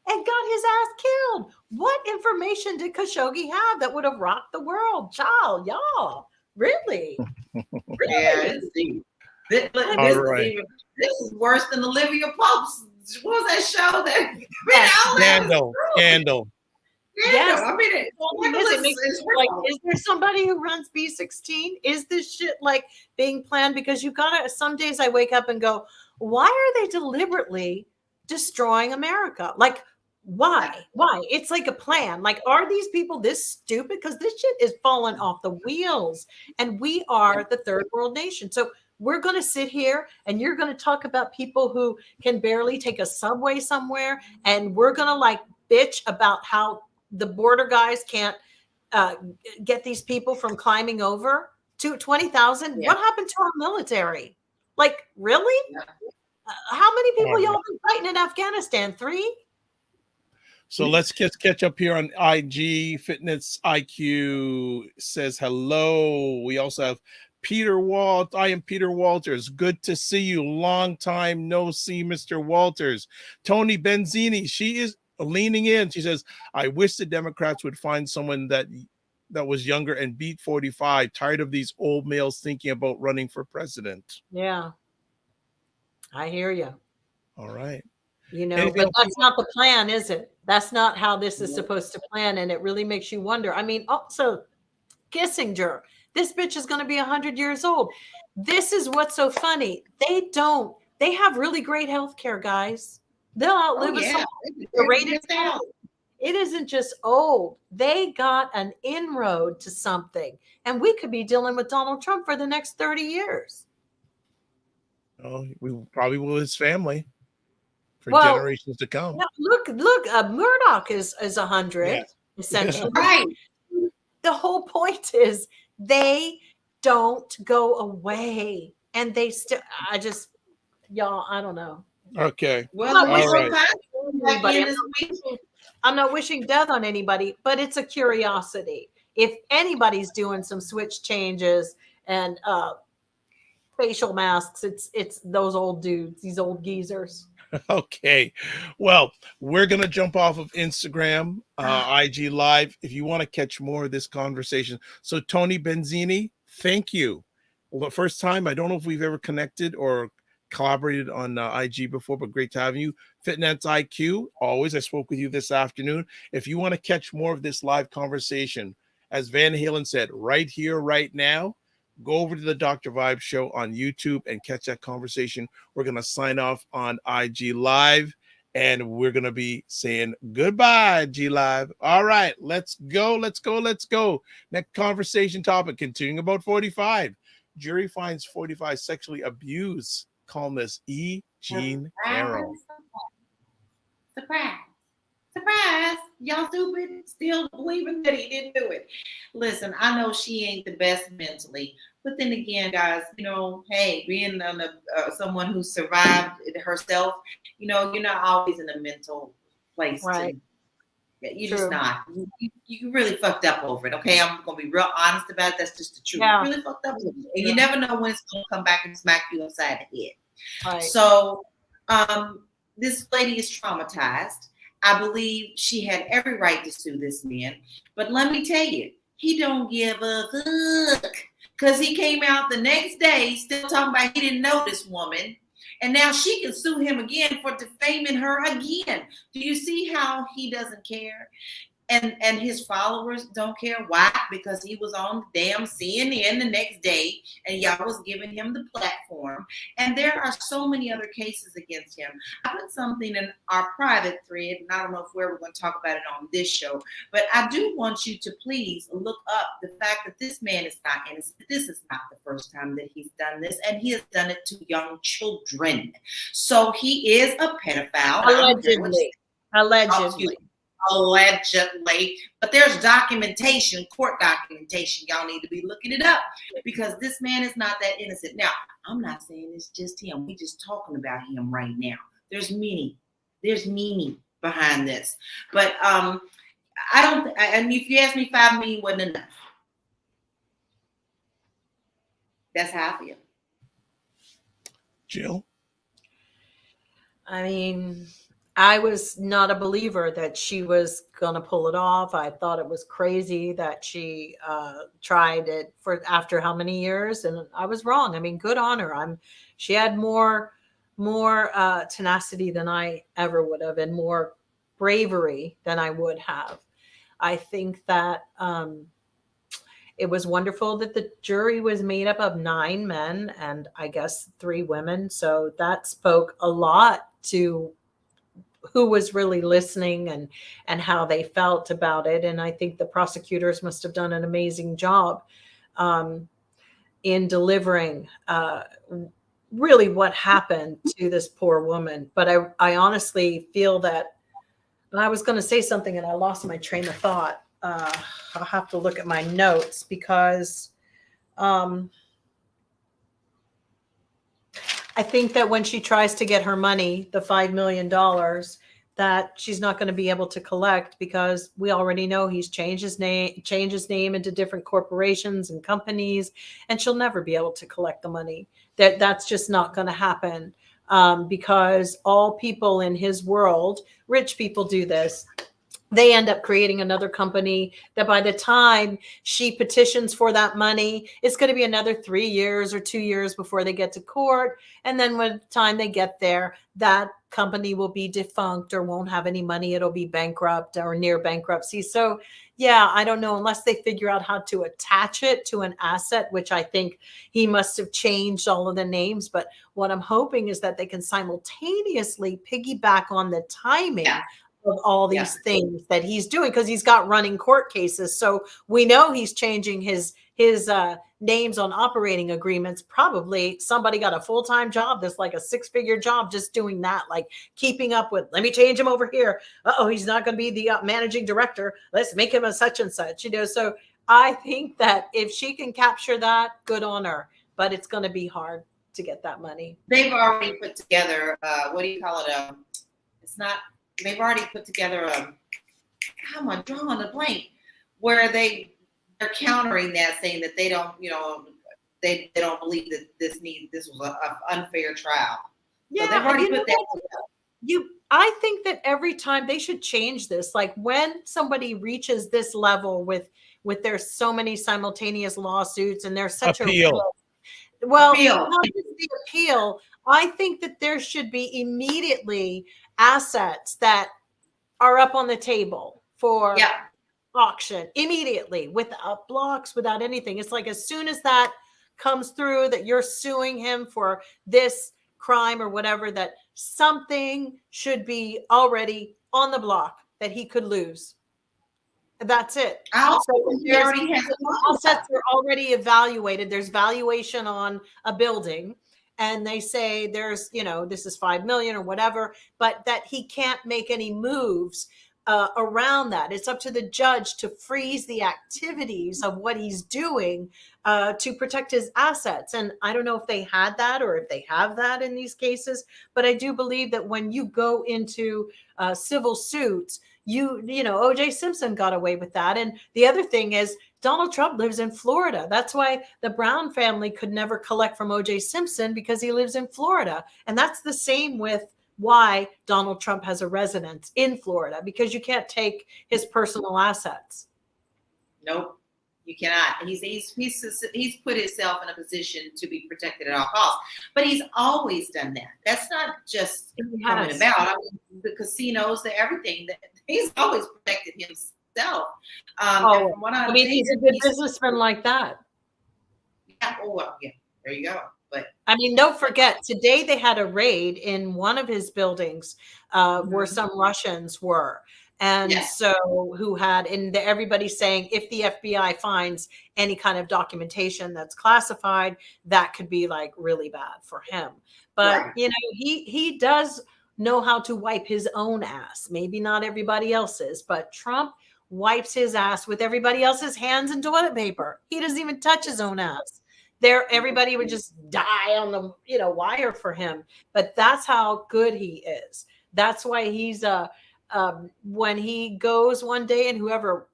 and got his ass killed. What information did Khashoggi have that would have rocked the world? Child, y'all, really? Yeah, this is worse than Olivia Pope's. What was that show that? Scandal. Yes. I mean, is there somebody who runs B16? Is this shit like being planned? Because you gotta, some days I wake up and go, why are they deliberately destroying America? Like, why? It's like a plan. Like, are these people this stupid? Because this shit is falling off the wheels, and we are the third world nation. So we're going to sit here and you're going to talk about people who can barely take a subway somewhere, and we're going to like bitch about how the border guys can't get these people from climbing over to 20,000. Yeah. What happened to our military? Like, really? Yeah. How many people y'all been fighting in Afghanistan? 3? So let's catch up here on IG. Fitness IQ says hello. We also have Peter Walt. I am Peter Walters. Good to see you. Long time no see, Mr. Walters. Tony Benzini, she is leaning in. She says, I wish the Democrats would find someone that was younger and beat 45. Tired of these old males thinking about running for president. Yeah. I hear you. All right. You know, but that's not the plan, is it? That's not how this is supposed to plan. And it really makes you wonder. I mean, also Kissinger, this bitch is going to be 100 years old. This is what's so funny. They have really great health care, guys. They'll outlive us all. The rated down. It isn't just old. They got an inroad to something. And we could be dealing with Donald Trump for the next 30 years. Oh, we probably will his family for generations to come. Look, Murdoch is 100, essentially. Right. The whole point is they don't go away. And they still, I don't know. Okay. Well, I'm not wishing death on anybody, but it's a curiosity. If anybody's doing some switch changes and facial masks, it's those old dudes, these old geezers. Okay. Well, we're going to jump off of Instagram, IG Live, if you want to catch more of this conversation. So Tony Benzini, thank you. Well, the first time, I don't know if we've ever connected or collaborated on IG before, but great to have you. Fitness IQ, always. I spoke with you this afternoon. If you want to catch more of this live conversation, as Van Halen said, right here, right now, go over to the Dr. Vibe Show on YouTube and catch that conversation. We're going to sign off on IG Live, and we're going to be saying goodbye, G Live. All right, let's go. Next conversation topic, continuing about 45. Jury finds 45 sexually abused columnist E. Jean Carroll. Surprise. Y'all stupid, still believing that he didn't do it. Listen, I know she ain't the best mentally, but then again, guys, you know, hey, being someone who survived it herself, you know, you're not always in a mental place. Right. You're True. just not. You really fucked up over it. Okay, I'm gonna be real honest about it. That's just the truth. Yeah. You really fucked up over it, and you never know when it's gonna come back and smack you upside the head. Right. So, this lady is traumatized. I believe she had every right to sue this man, but let me tell you, he don't give a fuck, because he came out the next day still talking about he didn't know this woman. And now she can sue him again for defaming her again. Do you see how he doesn't care? And his followers don't care. Why? Because he was on damn CNN the next day and y'all was giving him the platform. And there are so many other cases against him. I put something in our private thread, and I don't know if we're going to talk about it on this show, but I do want you to please look up the fact that this man is not innocent. This is not the first time that he's done this, and he has done it to young children. So he is a pedophile. Allegedly, but there's documentation, court documentation. Y'all need to be looking it up, because this man is not that innocent. Now, I'm not saying it's just him. We just talking about him right now. There's Mimi behind this, but I don't. And if you ask me, 5 million wasn't enough. That's how I feel. Jill? I mean, I was not a believer that she was going to pull it off. I thought it was crazy that she tried it for after how many years, and I was wrong. I mean, good on her. She had more tenacity than I ever would have, and more bravery than I would have. I think that it was wonderful that the jury was made up of 9 men and I guess 3 women. So that spoke a lot to who was really listening and how they felt about it. And I think the prosecutors must have done an amazing job in delivering really what happened to this poor woman. But I honestly feel that, and I was going to say something and I lost my train of thought. I'll have to look at my notes, because I think that when she tries to get her money, the $5 million, that she's not going to be able to collect, because we already know he's changed his name into different corporations and companies, and she'll never be able to collect the money. That's just not going to happen, because all people in his world, rich people, do this. They end up creating another company that by the time she petitions for that money, it's going to be another 3 years or 2 years before they get to court. And then when the time they get there, that company will be defunct or won't have any money. It'll be bankrupt or near bankruptcy. So yeah, I don't know, unless they figure out how to attach it to an asset, which I think he must have changed all of the names. But what I'm hoping is that they can simultaneously piggyback on the timing of all these things that he's doing, because he's got running court cases. So we know he's changing his names on operating agreements. Probably somebody got a full-time job that's like a 6-figure job just doing that, like keeping up with, let me change him over here. He's not going to be the managing director. Let's make him a such and such, So I think that if she can capture that, good on her. But it's going to be hard to get that money. They've already put together, what do you call it? They've already put together I'm drawing a blank, where they're countering that, saying that they don't, they don't believe that this was an unfair trial. Yeah, so they've already put that together. I think that every time they should change this. Like when somebody reaches this level with there's so many simultaneous lawsuits and there's such appeal. Not just the appeal. I think that there should be immediately assets that are up on the table for auction immediately, without blocks, without anything. It's like as soon as that comes through that you're suing him for this crime or whatever, that something should be already on the block that he could lose. That's it. Assets are already evaluated. There's valuation on a building, and they say there's, this is 5 million or whatever, but that he can't make any moves around that. It's up to the judge to freeze the activities of what he's doing to protect his assets. And I don't know if they had that or if they have that in these cases, but I do believe that when you go into civil suits, you know, OJ Simpson got away with that. And the other thing is Donald Trump lives in Florida. That's why the Brown family could never collect from OJ Simpson, because he lives in Florida. And that's the same with why Donald Trump has a residence in Florida, because you can't take his personal assets. Nope, you cannot. He's put himself in a position to be protected at all costs. But he's always done that. That's not just coming about. I mean, the casinos, the everything. That he's always protected himself. From what I mean, he's a good businessman like that. Yeah. Oh, well, yeah. There you go. But I mean, don't forget, today they had a raid in one of his buildings where some Russians were. And so who had, and everybody's saying if the FBI finds any kind of documentation that's classified, that could be like really bad for him. But, you know, he does know how to wipe his own ass. Maybe not everybody else's, but Trump wipes his ass with everybody else's hands and toilet paper. He doesn't even touch his own ass. There, everybody would just die on the, you know, wire for him. But that's how good he is. That's why he's when he goes one day, and whoever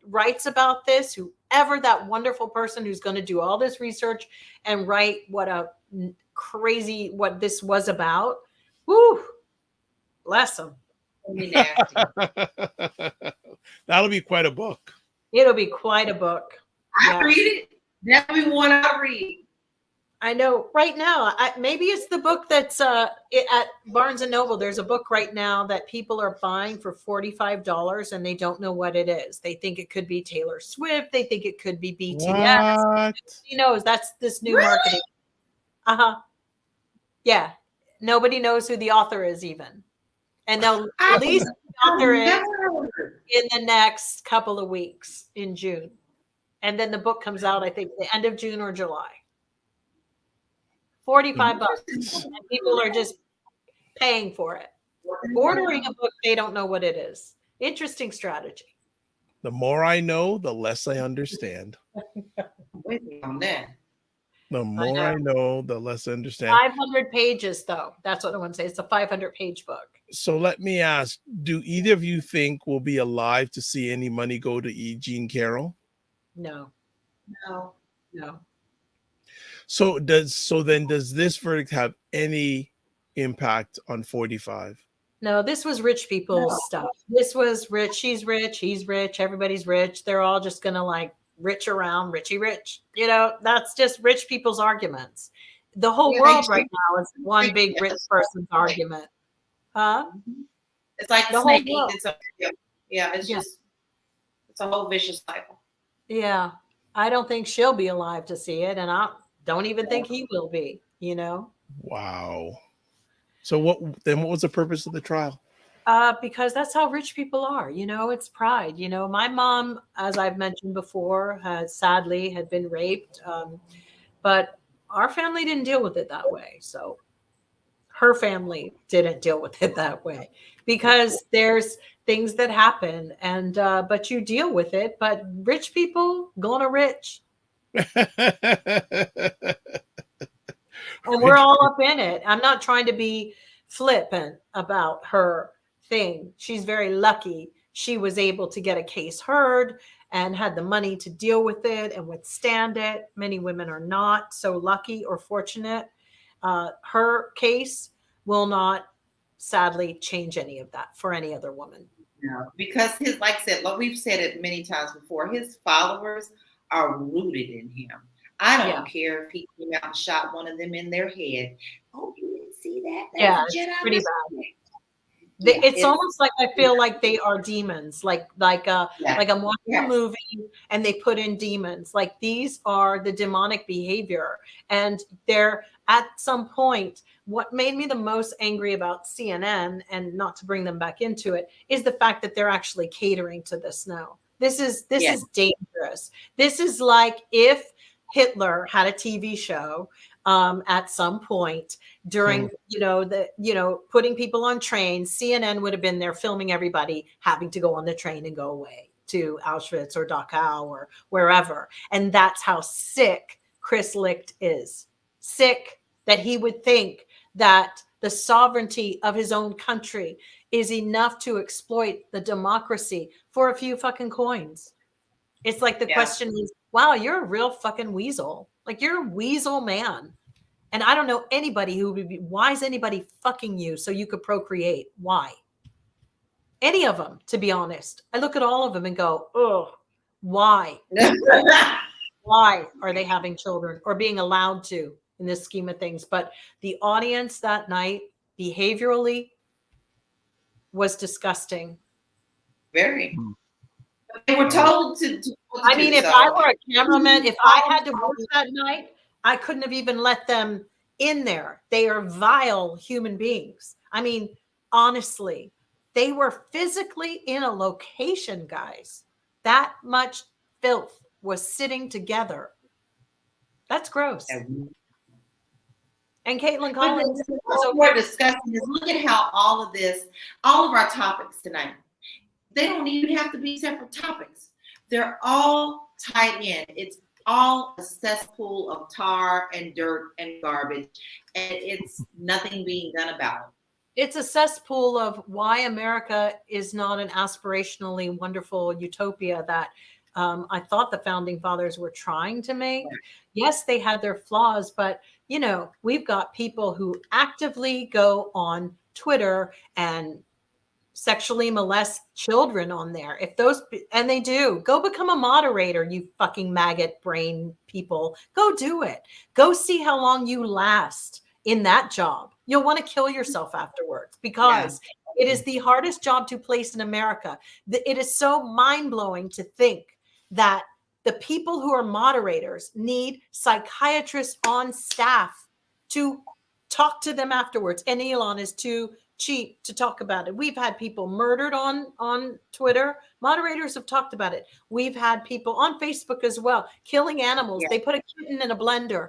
writes about this, whoever that wonderful person who's going to do all this research and write what this was about, whoo, bless him. That'll be quite a book. It'll be quite a book. I read it. That'll be one I read. I know right now, maybe it's the book that's at Barnes and Noble. There's a book right now that people are buying for $45 and they don't know what it is. They think it could be Taylor Swift. They think it could be BTS. What? Nobody knows. That's this new marketing. Yeah. Nobody knows who the author is even. And they'll release the author in the next couple of weeks in June. And then the book comes out, I think, the end of June or July. $45. And people are just paying for it. Ordering a book, they don't know what it is. Interesting strategy. The more I know, the less I understand. On that. The more I know, the less I understand. 500 pages, though. That's what I want to say. It's a 500-page book. So let me ask, do either of you think we'll be alive to see any money go to E. Jean Carroll? No. So then does this verdict have any impact on 45? No, this was rich people's stuff. This was rich. She's rich. He's rich. Everybody's rich. They're all just going to like rich around, richy rich. You know, that's just rich people's arguments. The whole world right now is one big rich person's argument. Huh? It's like the snake. whole world. It's just, it's a whole vicious cycle. Yeah. I don't think she'll be alive to see it. And I don't even think he will be, you know? Wow. So what was the purpose of the trial? Because that's how rich people are, you know, it's pride. You know, my mom, as I've mentioned before, sadly had been raped. But our family didn't deal with it that way. So her family didn't deal with it that way, because there's things that happen and, but you deal with it, but rich people gonna rich. And we're all up in it. I'm not trying to be flippant about her thing. She's very lucky. She was able to get a case heard and had the money to deal with it and withstand it. Many women are not so lucky or fortunate. Her case will not, sadly, change any of that for any other woman. No, because his, like I said, like we've said it many times before, his followers are rooted in him. I don't care if he came out and shot one of them in their head. Oh, you didn't see that? That's it's pretty bad. It's almost like I feel like they are demons, like I'm watching a movie and they put in demons. Like these are the demonic behavior, and they're at some point. What made me the most angry about CNN, and not to bring them back into it, is the fact that they're actually catering to this now. This is dangerous. This is like if Hitler had a TV show at some point during, putting people on trains. CNN would have been there filming everybody having to go on the train and go away to Auschwitz or Dachau or wherever. And that's how sick Chris Licht is. Sick that he would think that the sovereignty of his own country is enough to exploit the democracy for a few fucking coins. It's like the question is, wow, you're a real fucking weasel. Like, you're a weasel man. And I don't know anybody who would be, why is anybody fucking you so you could procreate? Why? Any of them, to be honest. I look at all of them and go, oh, why? Why are they having children or being allowed to in this scheme of things? But the audience that night, behaviorally, was disgusting. Very. They were told to I mean, if I were a cameraman, if I had to work that night, I couldn't have even let them in there. They are vile human beings. I mean, honestly, they were physically in a location, guys. That much filth was sitting together. That's gross. And Caitlin Collins. What we're discussing is, look at how all of our topics tonight, they don't even have to be separate topics. They're all tied in. It's all a cesspool of tar and dirt and garbage, and it's nothing being done about it. It's a cesspool of why America is not an aspirationally wonderful utopia that I thought the founding fathers were trying to make. Yes, they had their flaws, but you know, we've got people who actively go on Twitter and sexually molest children on there. If those, and they do, go become a moderator, you fucking maggot brain people. Go do it. Go see how long you last in that job. You'll want to kill yourself afterwards, because it is the hardest job to place in America. It is so mind-blowing to think that the people who are moderators need psychiatrists on staff to talk to them afterwards. And Elon is too cheap to talk about it. We've had people murdered on Twitter. Moderators have talked about it. We've had people on Facebook as well, killing animals. They put a kitten in a blender.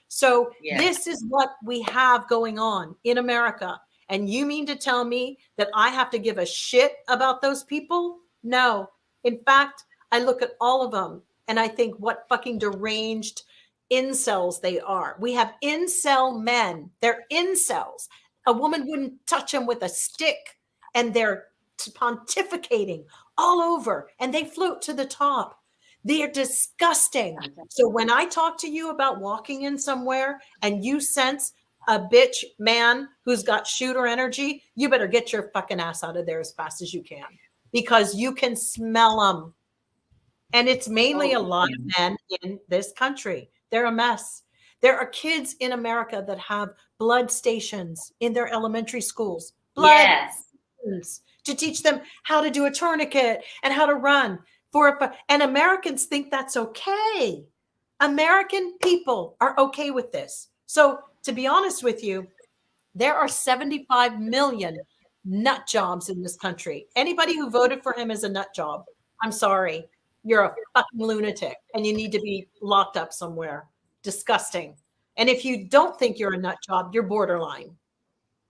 So this is what we have going on in America. And you mean to tell me that I have to give a shit about those people? No. In fact, I look at all of them and I think what fucking deranged incels they are. We have incel men. They're incels. A woman wouldn't touch them with a stick, and they're pontificating all over, and they float to the top. They are disgusting. So when I talk to you about walking in somewhere and you sense a bitch man who's got shooter energy, you better get your fucking ass out of there as fast as you can, because you can smell them. And it's mainly a lot of men in this country. They're a mess. There are kids in America that have blood stations in their elementary schools. Blood stations to teach them how to do a tourniquet and how to run. And Americans think that's okay. American people are okay with this. So to be honest with you, there are 75 million nut jobs in this country. Anybody who voted for him is a nut job. I'm sorry. You're a fucking lunatic and you need to be locked up somewhere. Disgusting. And if you don't think you're a nut job, you're borderline.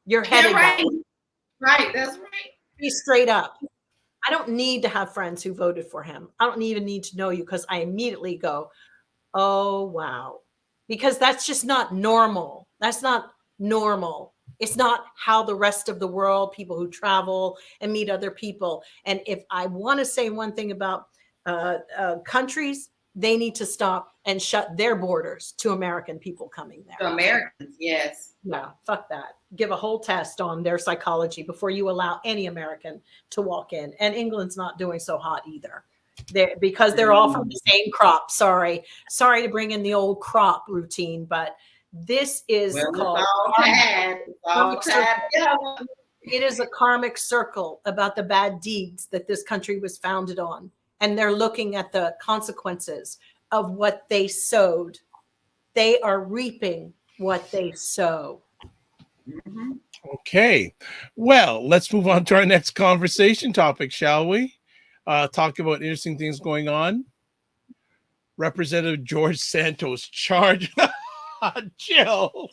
You're headed right. Right, that's right. Be straight up. I don't need to have friends who voted for him. I don't even need to know you, because I immediately go, oh, wow. Because that's just not normal. That's not normal. It's not how the rest of the world, people who travel and meet other people. And if I want to say one thing about countries, they need to stop and shut their borders to American people coming there. To Americans, yes. No, fuck that. Give a whole test on their psychology before you allow any American to walk in. And England's not doing so hot either. Because they're all from the same crop. Sorry to bring in the old crop routine, but this is called it is a karmic circle about the bad deeds that this country was founded on. And they're looking at the consequences of what they sowed. They are reaping what they sow. Mm-hmm. Okay. Well, let's move on to our next conversation topic, shall we? Talk about interesting things going on. Representative George Santos charged jail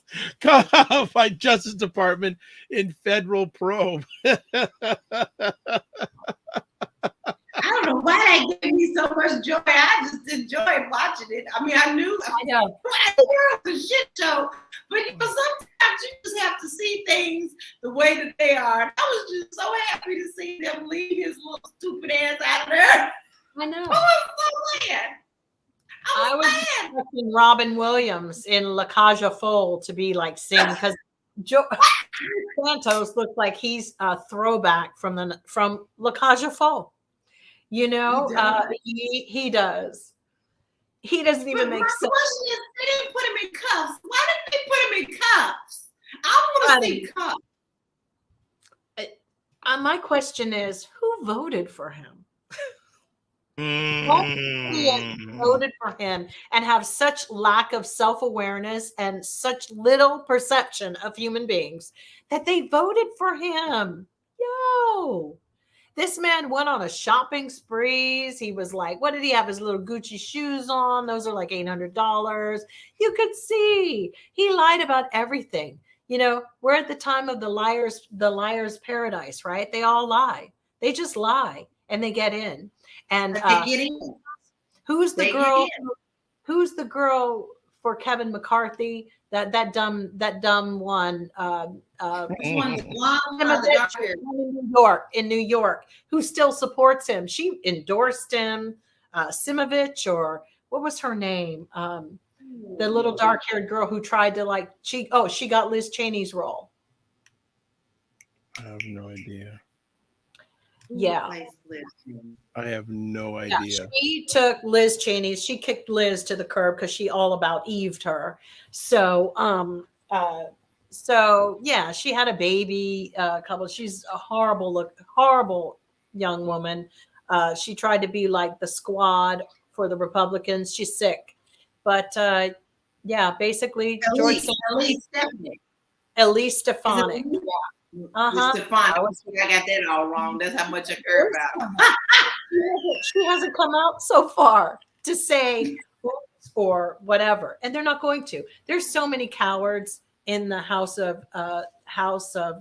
by Justice Department in federal probe. I don't know why that gave me so much joy. I just enjoyed watching it. I mean, I knew it was a shit show, but sometimes sometimes you just have to see things the way that they are. I was just so happy to see them leave his little stupid ass out of there. I know. I was so glad. I was expecting Robin Williams in La Cage aux Folles to be like sing because Santos looks like he's a throwback from La Cage aux Folles. You know, he does. He doesn't even make sense. The question is, they didn't put him in cuffs. Why didn't they put him in cuffs? I want to see cuffs. My question is, who voted for him? Voted for him and have such lack of self-awareness and such little perception of human beings that they voted for him. Yo, this man went on a shopping spree. He was like, what did he have? His little Gucci shoes on. Those are like $800. You could see he lied about everything. You know, we're at the time of the liar's paradise, right? They all lie. They just lie and they get in. And who's the girl? Who's the girl for Kevin McCarthy? That dumb one. In New York, who still supports him. She endorsed him. Simovich, or what was her name? The little dark-haired girl who tried to she got Liz Cheney's role. I have no idea. Yeah. I have no idea. Yeah, she took Liz Cheney's. She kicked Liz to the curb because she all about Eved her. So, yeah, she had a baby couple. She's a horrible young woman. She tried to be like the squad for the Republicans. She's sick, but yeah, basically Elise Stefanik. I got that all wrong. That's how much I care about. She hasn't come out so far to say or whatever, and they're not going to. There's so many cowards in the House of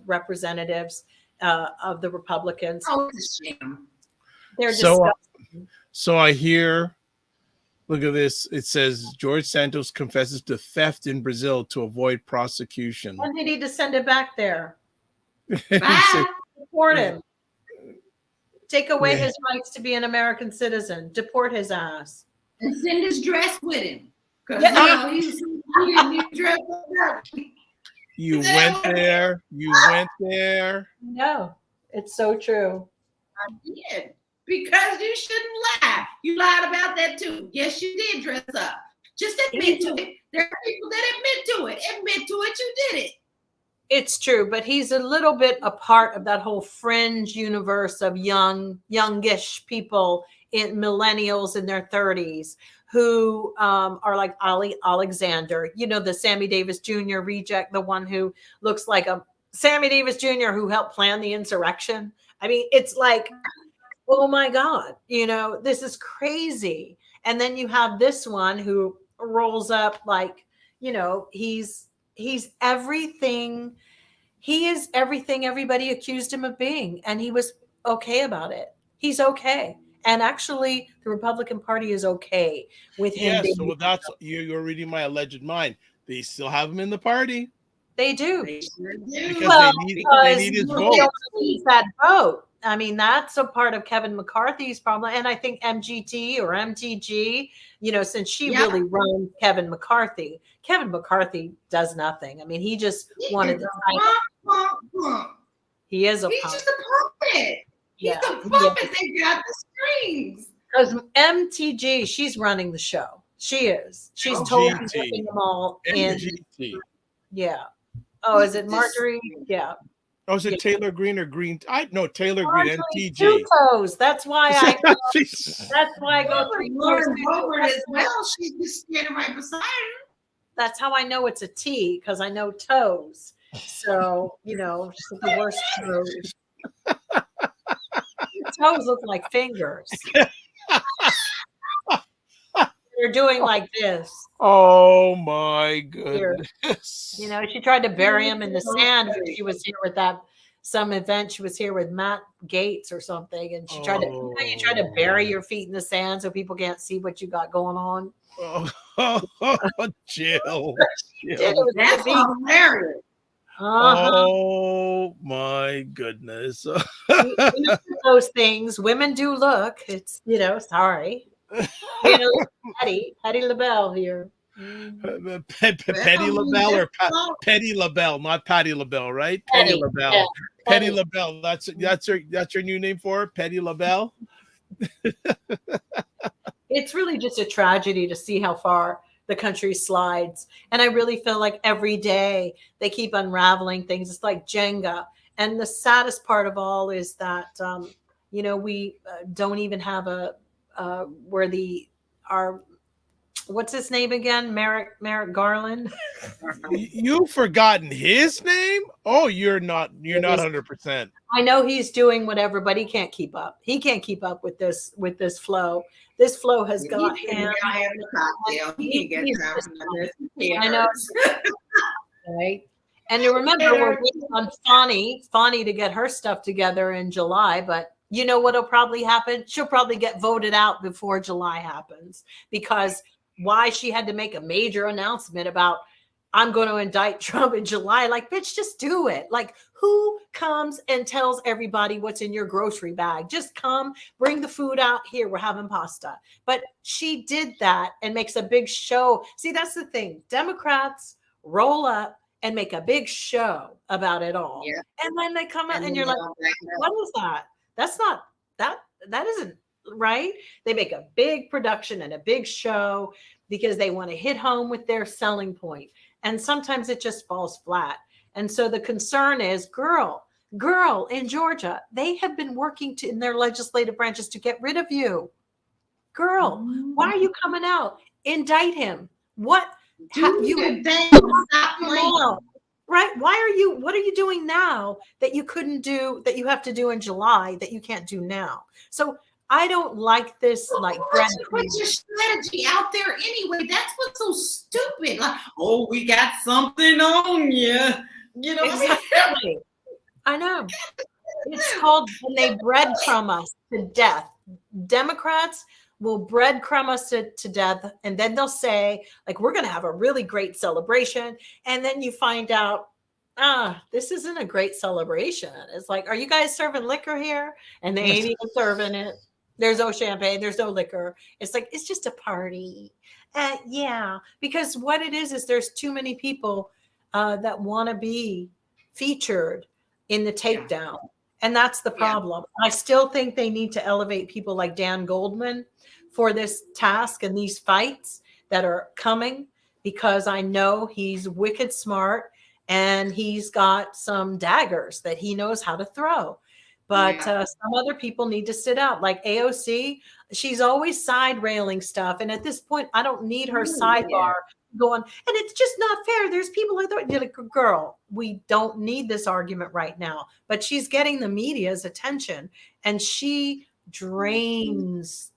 Representatives of the Republicans. Oh, it's a shame. They're disgusting. So I hear. Look at this. It says George Santos confesses to theft in Brazil to avoid prosecution. When they need to send it back there. Deport him. Take away his rights to be an American citizen. Deport his ass. And send his dress with him. Because he dressed up. You went there. You went there. No, it's so true. I did. Because you shouldn't lie. You lied about that too. Yes, you did dress up. Just admit to it. There are people that admit to it. Admit to it, you did it. It's true, but he's a little bit a part of that whole fringe universe of youngish people, in millennials in their 30s, who are like Ali Alexander, you know, the Sammy Davis Jr. reject, the one who looks like a Sammy Davis Jr. who helped plan the insurrection. I mean, it's like, oh my God, you know, this is crazy. And then you have this one who rolls up like, you know, he's everything. He is everything everybody accused him of being. And he was okay about it. He's okay. And actually, the Republican Party is okay with him. Yes, so that's you're reading my alleged mind. They still have him in the party. They do. Because they need his vote. That vote. I mean, that's a part of Kevin McCarthy's problem. And I think MGT or MTG, you know, since she really runs Kevin McCarthy does nothing. I mean, he just wanted to. He is a He's just a puppet. He's a puppet. They got the strings. Because MTG, she's running the show. She is. She's totally putting them all in. Yeah. Oh, is it Marjorie? Yeah. Oh, is it Taylor Green or Green? Taylor Green, MTG. Two toes. That's why I go through Lauren Boebert as well. She's just standing right beside her. That's how I know it's a T, because I know toes. So, you know, she's the worst toes. Toes look like fingers. They're doing like this. Oh my goodness. You know, she tried to bury him in the sand when she was here with some event. She was here with Matt Gaetz or something. And she tried you try to bury your feet in the sand so people can't see what you got going on. Jill. That's hilarious. Oh my goodness. We do those things. Women do look. It's, sorry. Patty LaBelle here. Petty LaBelle or Petty LaBelle, not Patty LaBelle, right? Petty LaBelle. Yeah, Petty LaBelle. That's your new name for her? Petty LaBelle? It's really just a tragedy to see how far the country slides. And I really feel like every day they keep unraveling things. It's like Jenga. And the saddest part of all is that, we don't even have what's his name again? Merrick Garland. You've forgotten his name? Oh, you're not 100%. I know he's doing whatever, but he can't keep up. He can't keep up with this flow. This flow has got him. He can get time from this. I know. Right. And to remember, we're waiting on Fani to get her stuff together in July, but you know what'll probably happen? She'll probably get voted out before July happens, because why she had to make a major announcement about, I'm going to indict Trump in July. Like, bitch, just do it. Like, who comes and tells everybody what's in your grocery bag? Just come, bring the food out. Here, we're having pasta. But she did that and makes a big show. See, that's the thing. Democrats roll up and make a big show about it all. Yeah. And then they come out and you're like, what is that? That's not, that isn't right. They make a big production and a big show because they want to hit home with their selling point. And sometimes it just falls flat. And so the concern is, girl in Georgia, they have been working in their legislative branches to get rid of you. Girl, why are you coming out? Indict him. What? Right? What are you doing now that you couldn't do, that you have to do in July that you can't do now? So I don't like this. Like, what's your strategy out there anyway? That's what's so stupid. Like, oh, we got something on you. Exactly. I know. It's called, when they breadcrumb us to death. Democrats will breadcrumb us to death, and then they'll say, like, we're going to have a really great celebration, and then you find out, this isn't a great celebration. It's like, are you guys serving liquor here? And they ain't even serving it. There's no champagne. There's no liquor. It's like, it's just a party. Yeah, because what it is there's too many people that want to be featured in the takedown. And that's the problem. Yeah. I still think they need to elevate people like Dan Goldman for this task and these fights that are coming, because I know he's wicked smart and he's got some daggers that he knows how to throw. But some other people need to sit out. Like AOC, she's always side railing stuff. And at this point, I don't need her sidebar going. And it's just not fair. There's people like, girl, we don't need this argument right now. But she's getting the media's attention, and she drains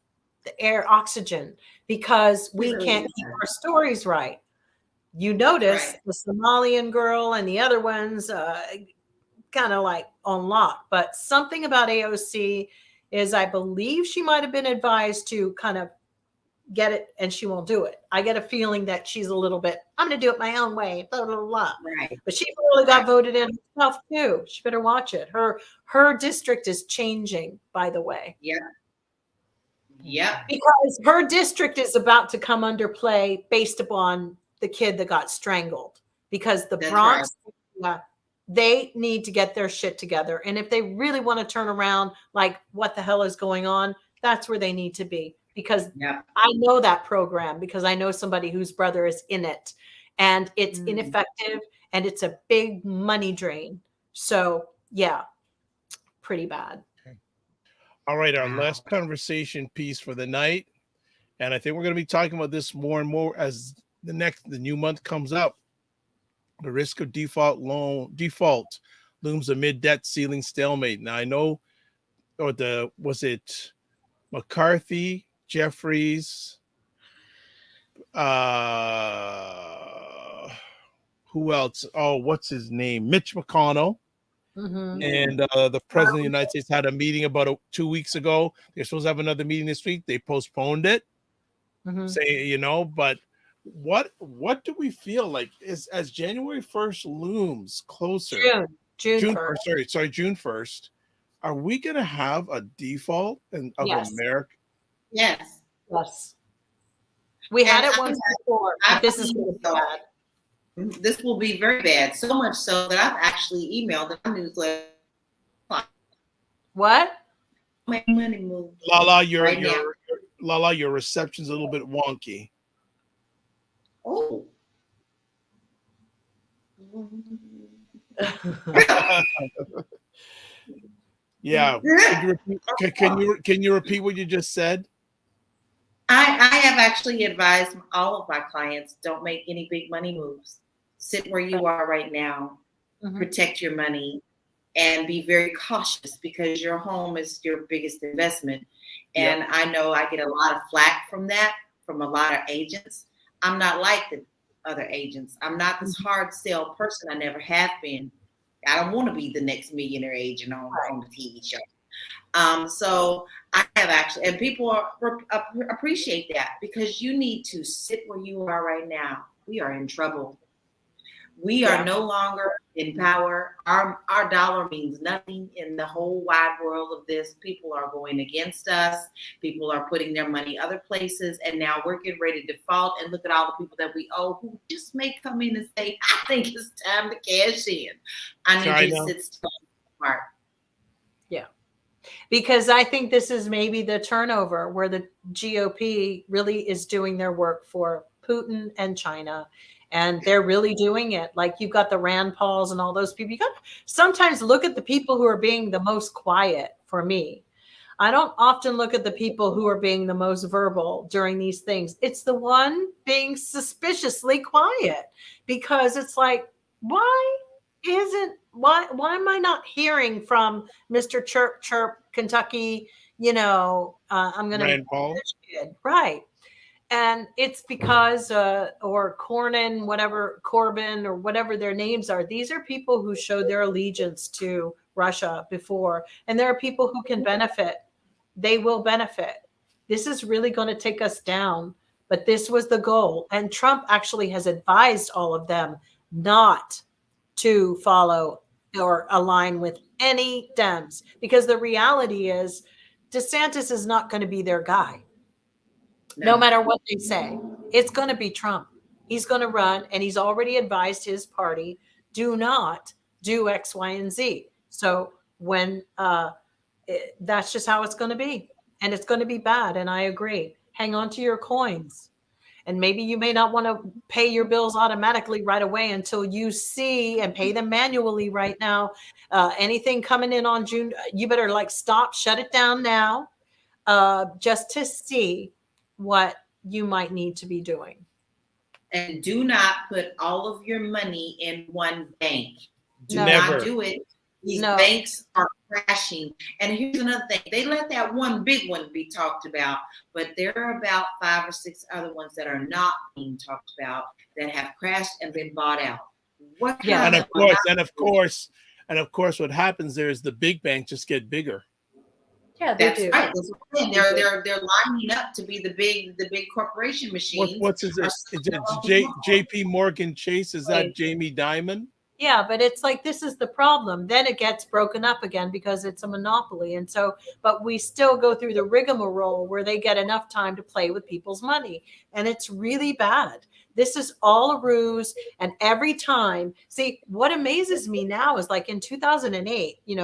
the air oxygen because we can't keep our stories right. You notice the Somalian girl and the other ones kind of like on lock, but something about AOC is, I believe she might have been advised to kind of get it, and she won't do it. I get a feeling that she's a little bit, I'm going to do it my own way, blah, blah, blah. Right. But she really got voted in herself too. She better watch it. Her district is changing, by the way. Yeah. Yeah. Because her district is about to come under play based upon the kid that got strangled, because the Bronx, they need to get their shit together. And if they really want to turn around, like, what the hell is going on, that's where they need to be. Because I know that program, because I know somebody whose brother is in it, and it's ineffective and it's a big money drain. So pretty bad. Okay. All right. Our last conversation piece for the night. And I think we're going to be talking about this more and more as the new month comes up. The risk of default looms amid debt ceiling stalemate. Now I know, was it McCarthy, Jeffries, who else? Oh, what's his name? Mitch McConnell. And the president of the United States had a meeting about 2 weeks ago. They're supposed to have another meeting this week. They postponed it. But what do we feel like is as January 1st looms closer? June 1st. Sorry, June 1st. Are we going to have a default of Yes. America? Yes. Yes. We had And it once before, but this is going to be bad. This will be very bad. So much so that I've actually emailed the newsletter. What? My money move. LaLa, now. your reception's a little bit wonky. Oh. Yeah. Can you repeat what you just said? I have actually advised all of my clients, don't make any big money moves. Sit where you are right now, protect your money, and be very cautious because your home is your biggest investment. And Yep. I know I get a lot of flack from that, from a lot of agents. I'm not like the other agents. I'm not this hard sell person. I never have been. I don't want to be the next millionaire agent on the TV show. So I have actually, and people appreciate that because you need to sit where you are right now. We are in trouble. We are no longer in power. Our dollar means nothing in the whole wide world of this. People are going against us. People are putting their money other places. And now we're getting ready to default. And look at all the people that we owe who just may come in and say, I think it's time to cash in. I need you to sit still. Yeah. Because I think this is maybe the turnover where the GOP really is doing their work for Putin and China. And they're really doing it. Like you've got the Rand Pauls and all those people. You got to sometimes look at the people who are being the most quiet for me. I don't often look at the people who are being the most verbal during these things. It's the one being suspiciously quiet because it's like, why am I not hearing from Mr. Chirp Chirp Kentucky? I'm going to Rand Paul. Right. And it's because, or Corbyn, or whatever their names are. These are people who showed their allegiance to Russia before. And there are people who can benefit. They will benefit. This is really going to take us down. But this was the goal. And Trump actually has advised all of them not to follow or align with any Dems. Because the reality is DeSantis is not going to be their guy. No matter what they say, it's going to be Trump. He's going to run, and he's already advised his party, do not do X, Y, and Z. So when that's just how it's going to be, and it's going to be bad. And I agree. Hang on to your coins, and maybe you may not want to pay your bills automatically right away until you see and pay them manually right now. Anything coming in on June, you better shut it down now, just to see what you might need to be doing. And do not put all of your money in one bank. Do Never. not do it. These banks are crashing. And here's another thing. They let that one big one be talked about, but there are about 5 or 6 other ones that are not being talked about that have crashed and been bought out. And of course, what happens there is the big banks just get bigger. Yeah, that's right. That's right. They're lining up to be the big corporation machines. What's his JP Morgan Chase? Is that Jamie Dimon? Yeah, but it's like this is the problem. Then it gets broken up again because it's a monopoly. And so, but we still go through the rigmarole where they get enough time to play with people's money. And it's really bad. This is all a ruse. And every time, see, what amazes me now is like in 2008, you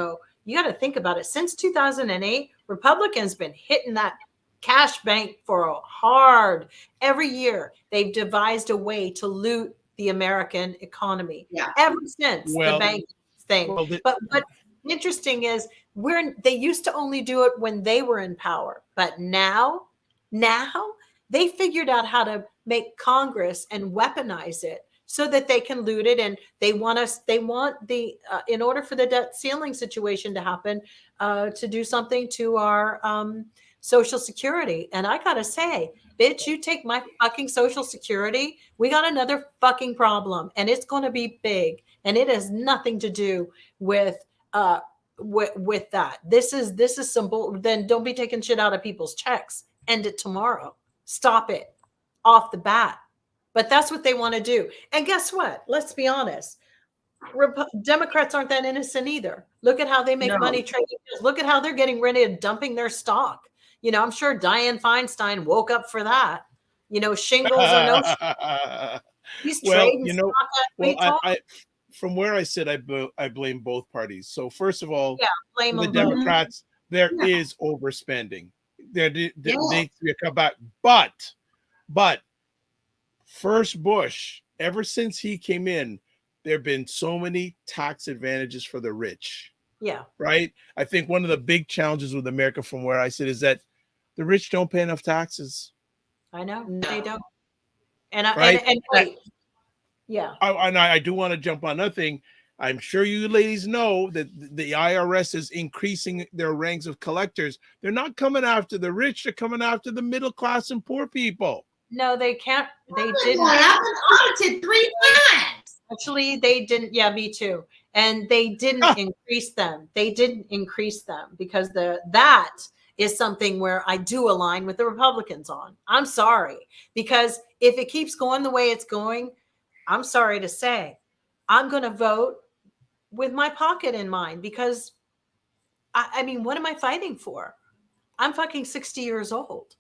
got to think about it. Since 2008, Republicans been hitting that cash bank for a hard every year. They've devised a way to loot the American economy ever since the bank thing. But what's interesting is they used to only do it when they were in power. But now they figured out how to make Congress and weaponize it so that they can loot it. And they want in order for the debt ceiling situation to happen, to do something to our Social Security. And I got to say, bitch, you take my fucking Social Security, we got another fucking problem, and it's going to be big. And it has nothing to do with that. This is some bull. Then don't be taking shit out of people's checks. End it tomorrow. Stop it off the bat. But that's what they want to do. And guess what? Let's be honest. Democrats aren't that innocent either. Look at how they make money trading. Look at how they're getting rid of dumping their stock. You know, I'm sure Dianne Feinstein woke up for that. You know, shingles or no shingles. He's trading stock at I from where I sit, I blame both parties. So first of all, blame the them Democrats, there is overspending. They come back, but first Bush, ever since he came in, there have been so many tax advantages for the rich. Yeah. Right. I think one of the big challenges with America, from where I sit, is that the rich don't pay enough taxes. I know they don't. And wait. Yeah. I do want to jump on another thing. I'm sure you ladies know that the IRS is increasing their ranks of collectors. They're not coming after the rich. They're coming after the middle class and poor people. No, they can't. They didn't. I've been audited 3 times. Actually, they didn't. Yeah, me too. And they didn't increase them. They didn't increase them because that is something where I do align with the Republicans on. I'm sorry. Because if it keeps going the way it's going, I'm sorry to say, I'm going to vote with my pocket in mind because, I mean, what am I fighting for? I'm fucking 60 years old.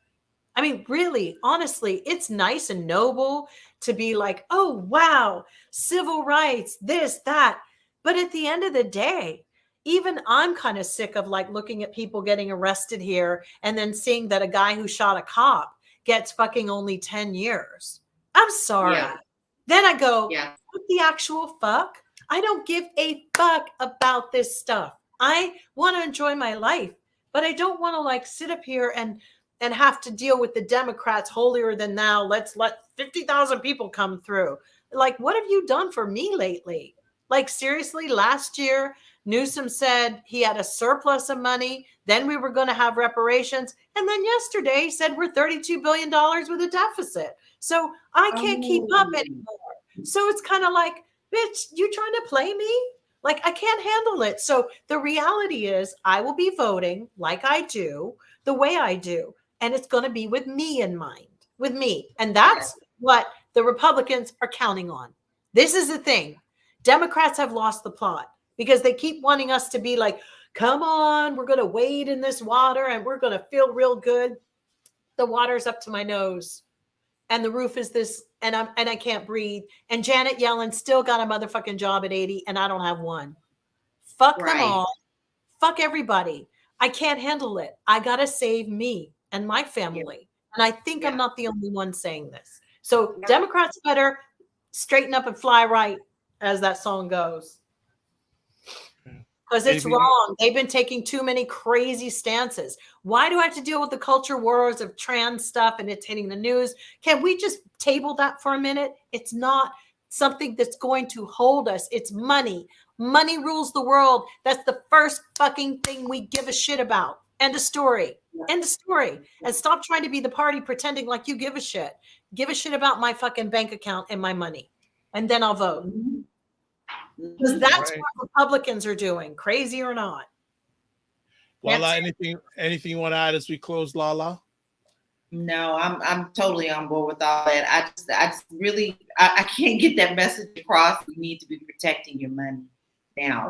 I mean, really, honestly, it's nice and noble to be like, oh, wow, civil rights, this, that. But at the end of the day, even I'm kind of sick of like looking at people getting arrested here and then seeing that a guy who shot a cop gets fucking only 10 years. I'm sorry. Yeah. Then I go, what the actual fuck? I don't give a fuck about this stuff. I want to enjoy my life, but I don't want to like sit up here and have to deal with the Democrats holier than thou. Let's let 50,000 people come through. Like, what have you done for me lately? Like, seriously, last year, Newsom said he had a surplus of money. Then we were going to have reparations. And then yesterday he said we're $32 billion with a deficit. So I can't keep up anymore. So it's kind of like, bitch, you trying to play me? Like, I can't handle it. So the reality is I will be voting like I do, the way I do. And it's going to be with me in mind, with me. And that's what the Republicans are counting on. This is the thing. Democrats have lost the plot because they keep wanting us to be like, come on, we're going to wade in this water and we're going to feel real good. The water's up to my nose and the roof is this and I can't breathe. And Janet Yellen still got a motherfucking job at 80 and I don't have one. Fuck them all. Fuck everybody. I can't handle it. I got to save me and my family. And I think I'm not the only one saying this. So Democrats better straighten up and fly right, as that song goes. Because it's wrong. They've been taking too many crazy stances. Why do I have to deal with the culture wars of trans stuff and it's hitting the news? Can we just table that for a minute? It's not something that's going to hold us. It's money. Money rules the world. That's the first fucking thing we give a shit about. End of story. End of story. And stop trying to be the party pretending like you give a shit. Give a shit about my fucking bank account and my money. And then I'll vote. Because that's what Republicans are doing, crazy or not. LaLa, anything you want to add as we close, LaLa? No, I'm totally on board with all that. I just really I can't get that message across. You need to be protecting your money now.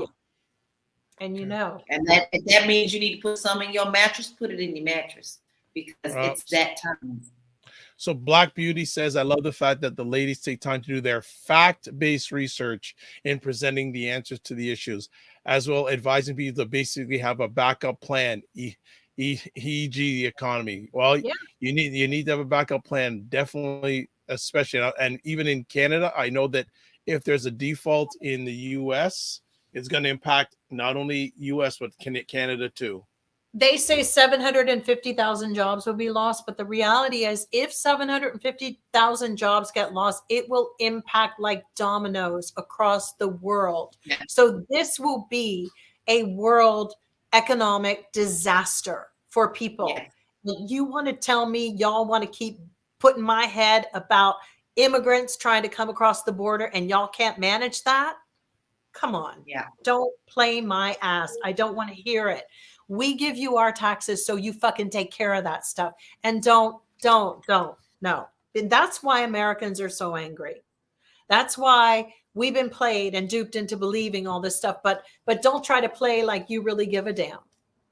And you know. And that means you need to put some in your mattress, put it in your mattress because it's that time. So Black Beauty says, I love the fact that the ladies take time to do their fact-based research in presenting the answers to the issues, as well advising people to basically have a backup plan, e.g. the economy. Well, you need to have a backup plan, definitely, especially, and even in Canada, I know that if there's a default in the U.S., it's going to impact not only U.S., but Canada too. They say 750,000 jobs will be lost, but the reality is if 750,000 jobs get lost, it will impact like dominoes across the world. Yeah. So this will be a world economic disaster for people. Yeah. You want to tell me y'all want to keep putting my head about immigrants trying to come across the border and y'all can't manage that? Come on. Yeah. Don't play my ass. I don't want to hear it. We give you our taxes so you fucking take care of that stuff. And don't. No. And that's why Americans are so angry. That's why we've been played and duped into believing all this stuff. But don't try to play like you really give a damn.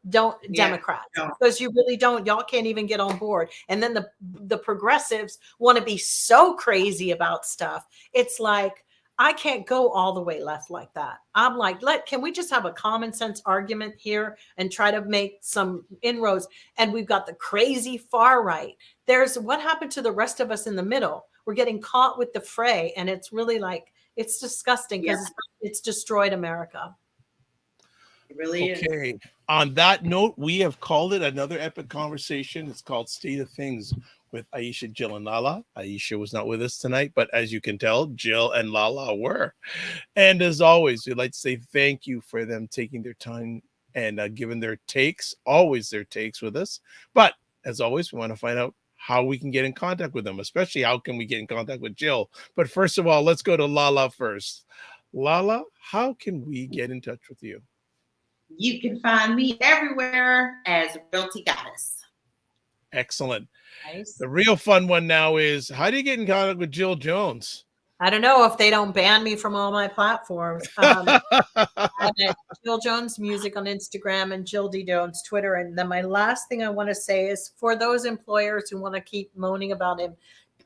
Don't, Democrats, because you really don't. Y'all can't even get on board. And then the progressives want to be so crazy about stuff. It's like, I can't go all the way left like that. I'm like, can we just have a common sense argument here and try to make some inroads? And we've got the crazy far right. There's what happened to the rest of us in the middle. We're getting caught with the fray. And it's really like, it's disgusting because it's destroyed America. It really is. Okay. On that note, we have called it another epic conversation. It's called State of Things with Aisha, Jill, and LaLa. Aisha was not with us tonight, but as you can tell, Jill and LaLa were. And as always, we'd like to say thank you for them taking their time and giving their takes, always their takes with us. But as always, we want to find out how we can get in contact with them, especially how can we get in contact with Jill. But first of all, let's go to LaLa first. LaLa, how can we get in touch with you? You can find me everywhere as Realty Goddess. Excellent. Nice. The real fun one now is, how do you get in contact with Jill Jones? I don't know if they don't ban me from all my platforms. I'm at Jill Jones Music on Instagram and Jill D. Jones Twitter. And then my last thing I want to say is, for those employers who want to keep moaning about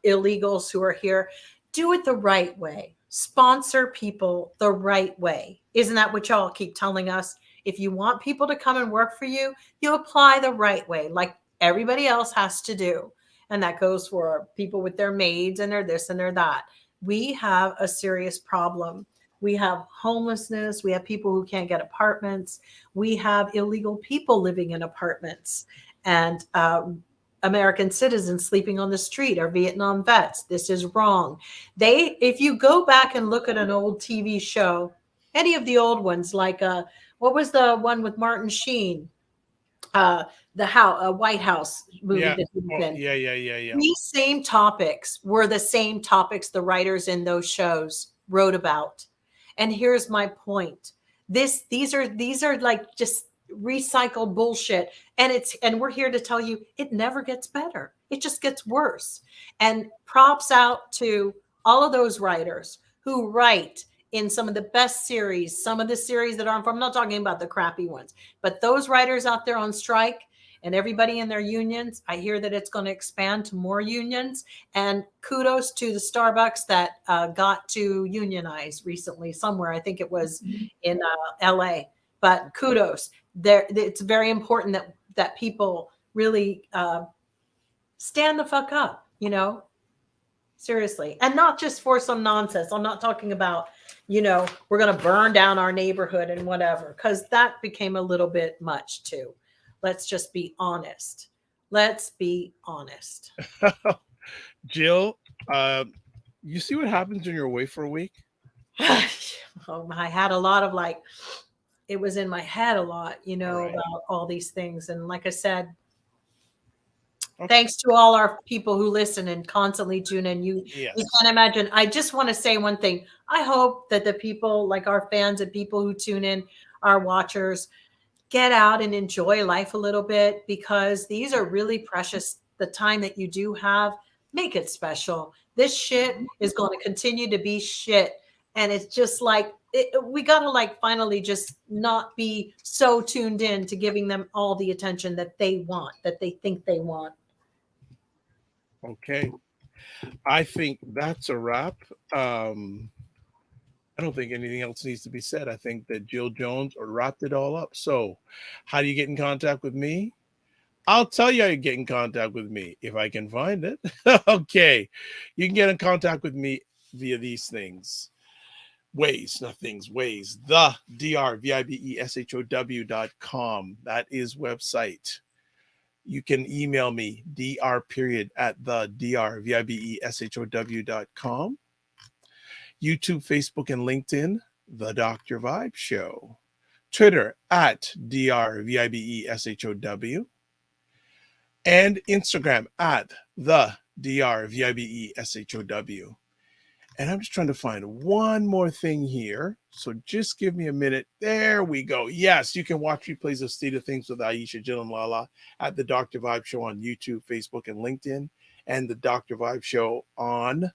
illegals who are here, do it the right way. Sponsor people the right way. Isn't that what y'all keep telling us? If you want people to come and work for you, you apply the right way, like everybody else has to do. And that goes for people with their maids and their this and their that. We have a serious problem. We have homelessness. We have people who can't get apartments. We have illegal people living in apartments, and American citizens sleeping on the street, or Vietnam vets. This is wrong. If you go back and look at an old TV show, any of the old ones, like what was the one with Martin Sheen? The White House movie that he was in. Yeah. These same topics were the same topics the writers in those shows wrote about. And here's my point. These are like just recycled bullshit. And we're here to tell you it never gets better. It just gets worse. And props out to all of those writers who write in some of the best series, some of the series that aren't, I'm not talking about the crappy ones, but those writers out there on strike and everybody in their unions, I hear that it's going to expand to more unions. And kudos to the Starbucks that got to unionize recently somewhere. I think it was in LA, but kudos. It's very important that people really stand the fuck up, seriously. And not just for some nonsense. I'm not talking about, we're going to burn down our neighborhood and whatever, because that became a little bit much too. Let's just be honest. Let's be honest. Jill, you see what happens when you're away for a week? I had a lot of it was in my head a lot, right, about all these things. And like I said, thanks to all our people who listen and constantly tune in. You can't imagine. I just want to say one thing. I hope that the people, like our fans and people who tune in, our watchers, get out and enjoy life a little bit, because these are really precious. The time that you do have, make it special. This shit is going to continue to be shit. And it's just we got to finally just not be so tuned in to giving them all the attention that they want, that they think they want. Okay. I think that's a wrap. I don't think anything else needs to be said. I think that Jill Jones wrapped it all up. So how do you get in contact with me? I'll tell you how you get in contact with me if I can find it. Okay. You can get in contact with me via these things. Ways. The drvibeshow.com. That is website. You can email me, dr@the drvibeshow.com. YouTube, Facebook, and LinkedIn, The Dr. Vibe Show. Twitter @drvibeshow. And Instagram @the drvibeshow. And I'm just trying to find one more thing here. So just give me a minute. There we go. Yes, you can watch replays of State of Things with Aisha, Jill, and LaLa at The Dr. Vibe Show on YouTube, Facebook, and LinkedIn. and the Dr. Vibe Show on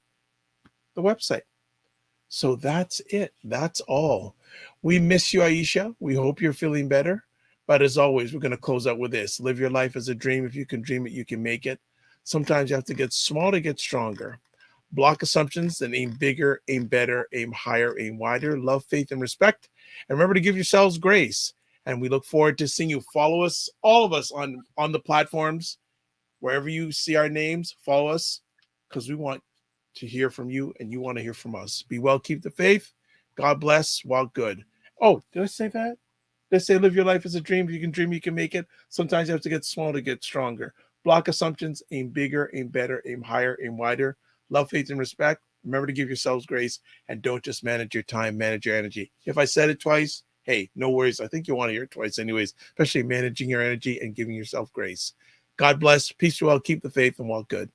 the website. So that's it. That's all. We miss you, Aisha. We hope you're feeling better. But as always, we're going to close out with this. Live your life as a dream. If you can dream it, you can make it. Sometimes you have to get small to get stronger. Block assumptions and aim bigger, aim better, aim higher, aim wider. Love, faith, and respect. And remember to give yourselves grace. And we look forward to seeing you. Follow us, all of us on the platforms. Wherever you see our names, follow us because we want to hear from you and you want to hear from us. Be well, keep the faith. God bless, walk good. Oh, did I say that? Did I say live your life as a dream? If you can dream, you can make it. Sometimes you have to get small to get stronger. Block assumptions, aim bigger, aim better, aim higher, aim wider. Love, faith, and respect. Remember to give yourselves grace and don't just manage your time, manage your energy. If I said it twice, hey, no worries. I think you want to hear it twice anyways, especially managing your energy and giving yourself grace. God bless. Peace, well, keep the faith, and walk good.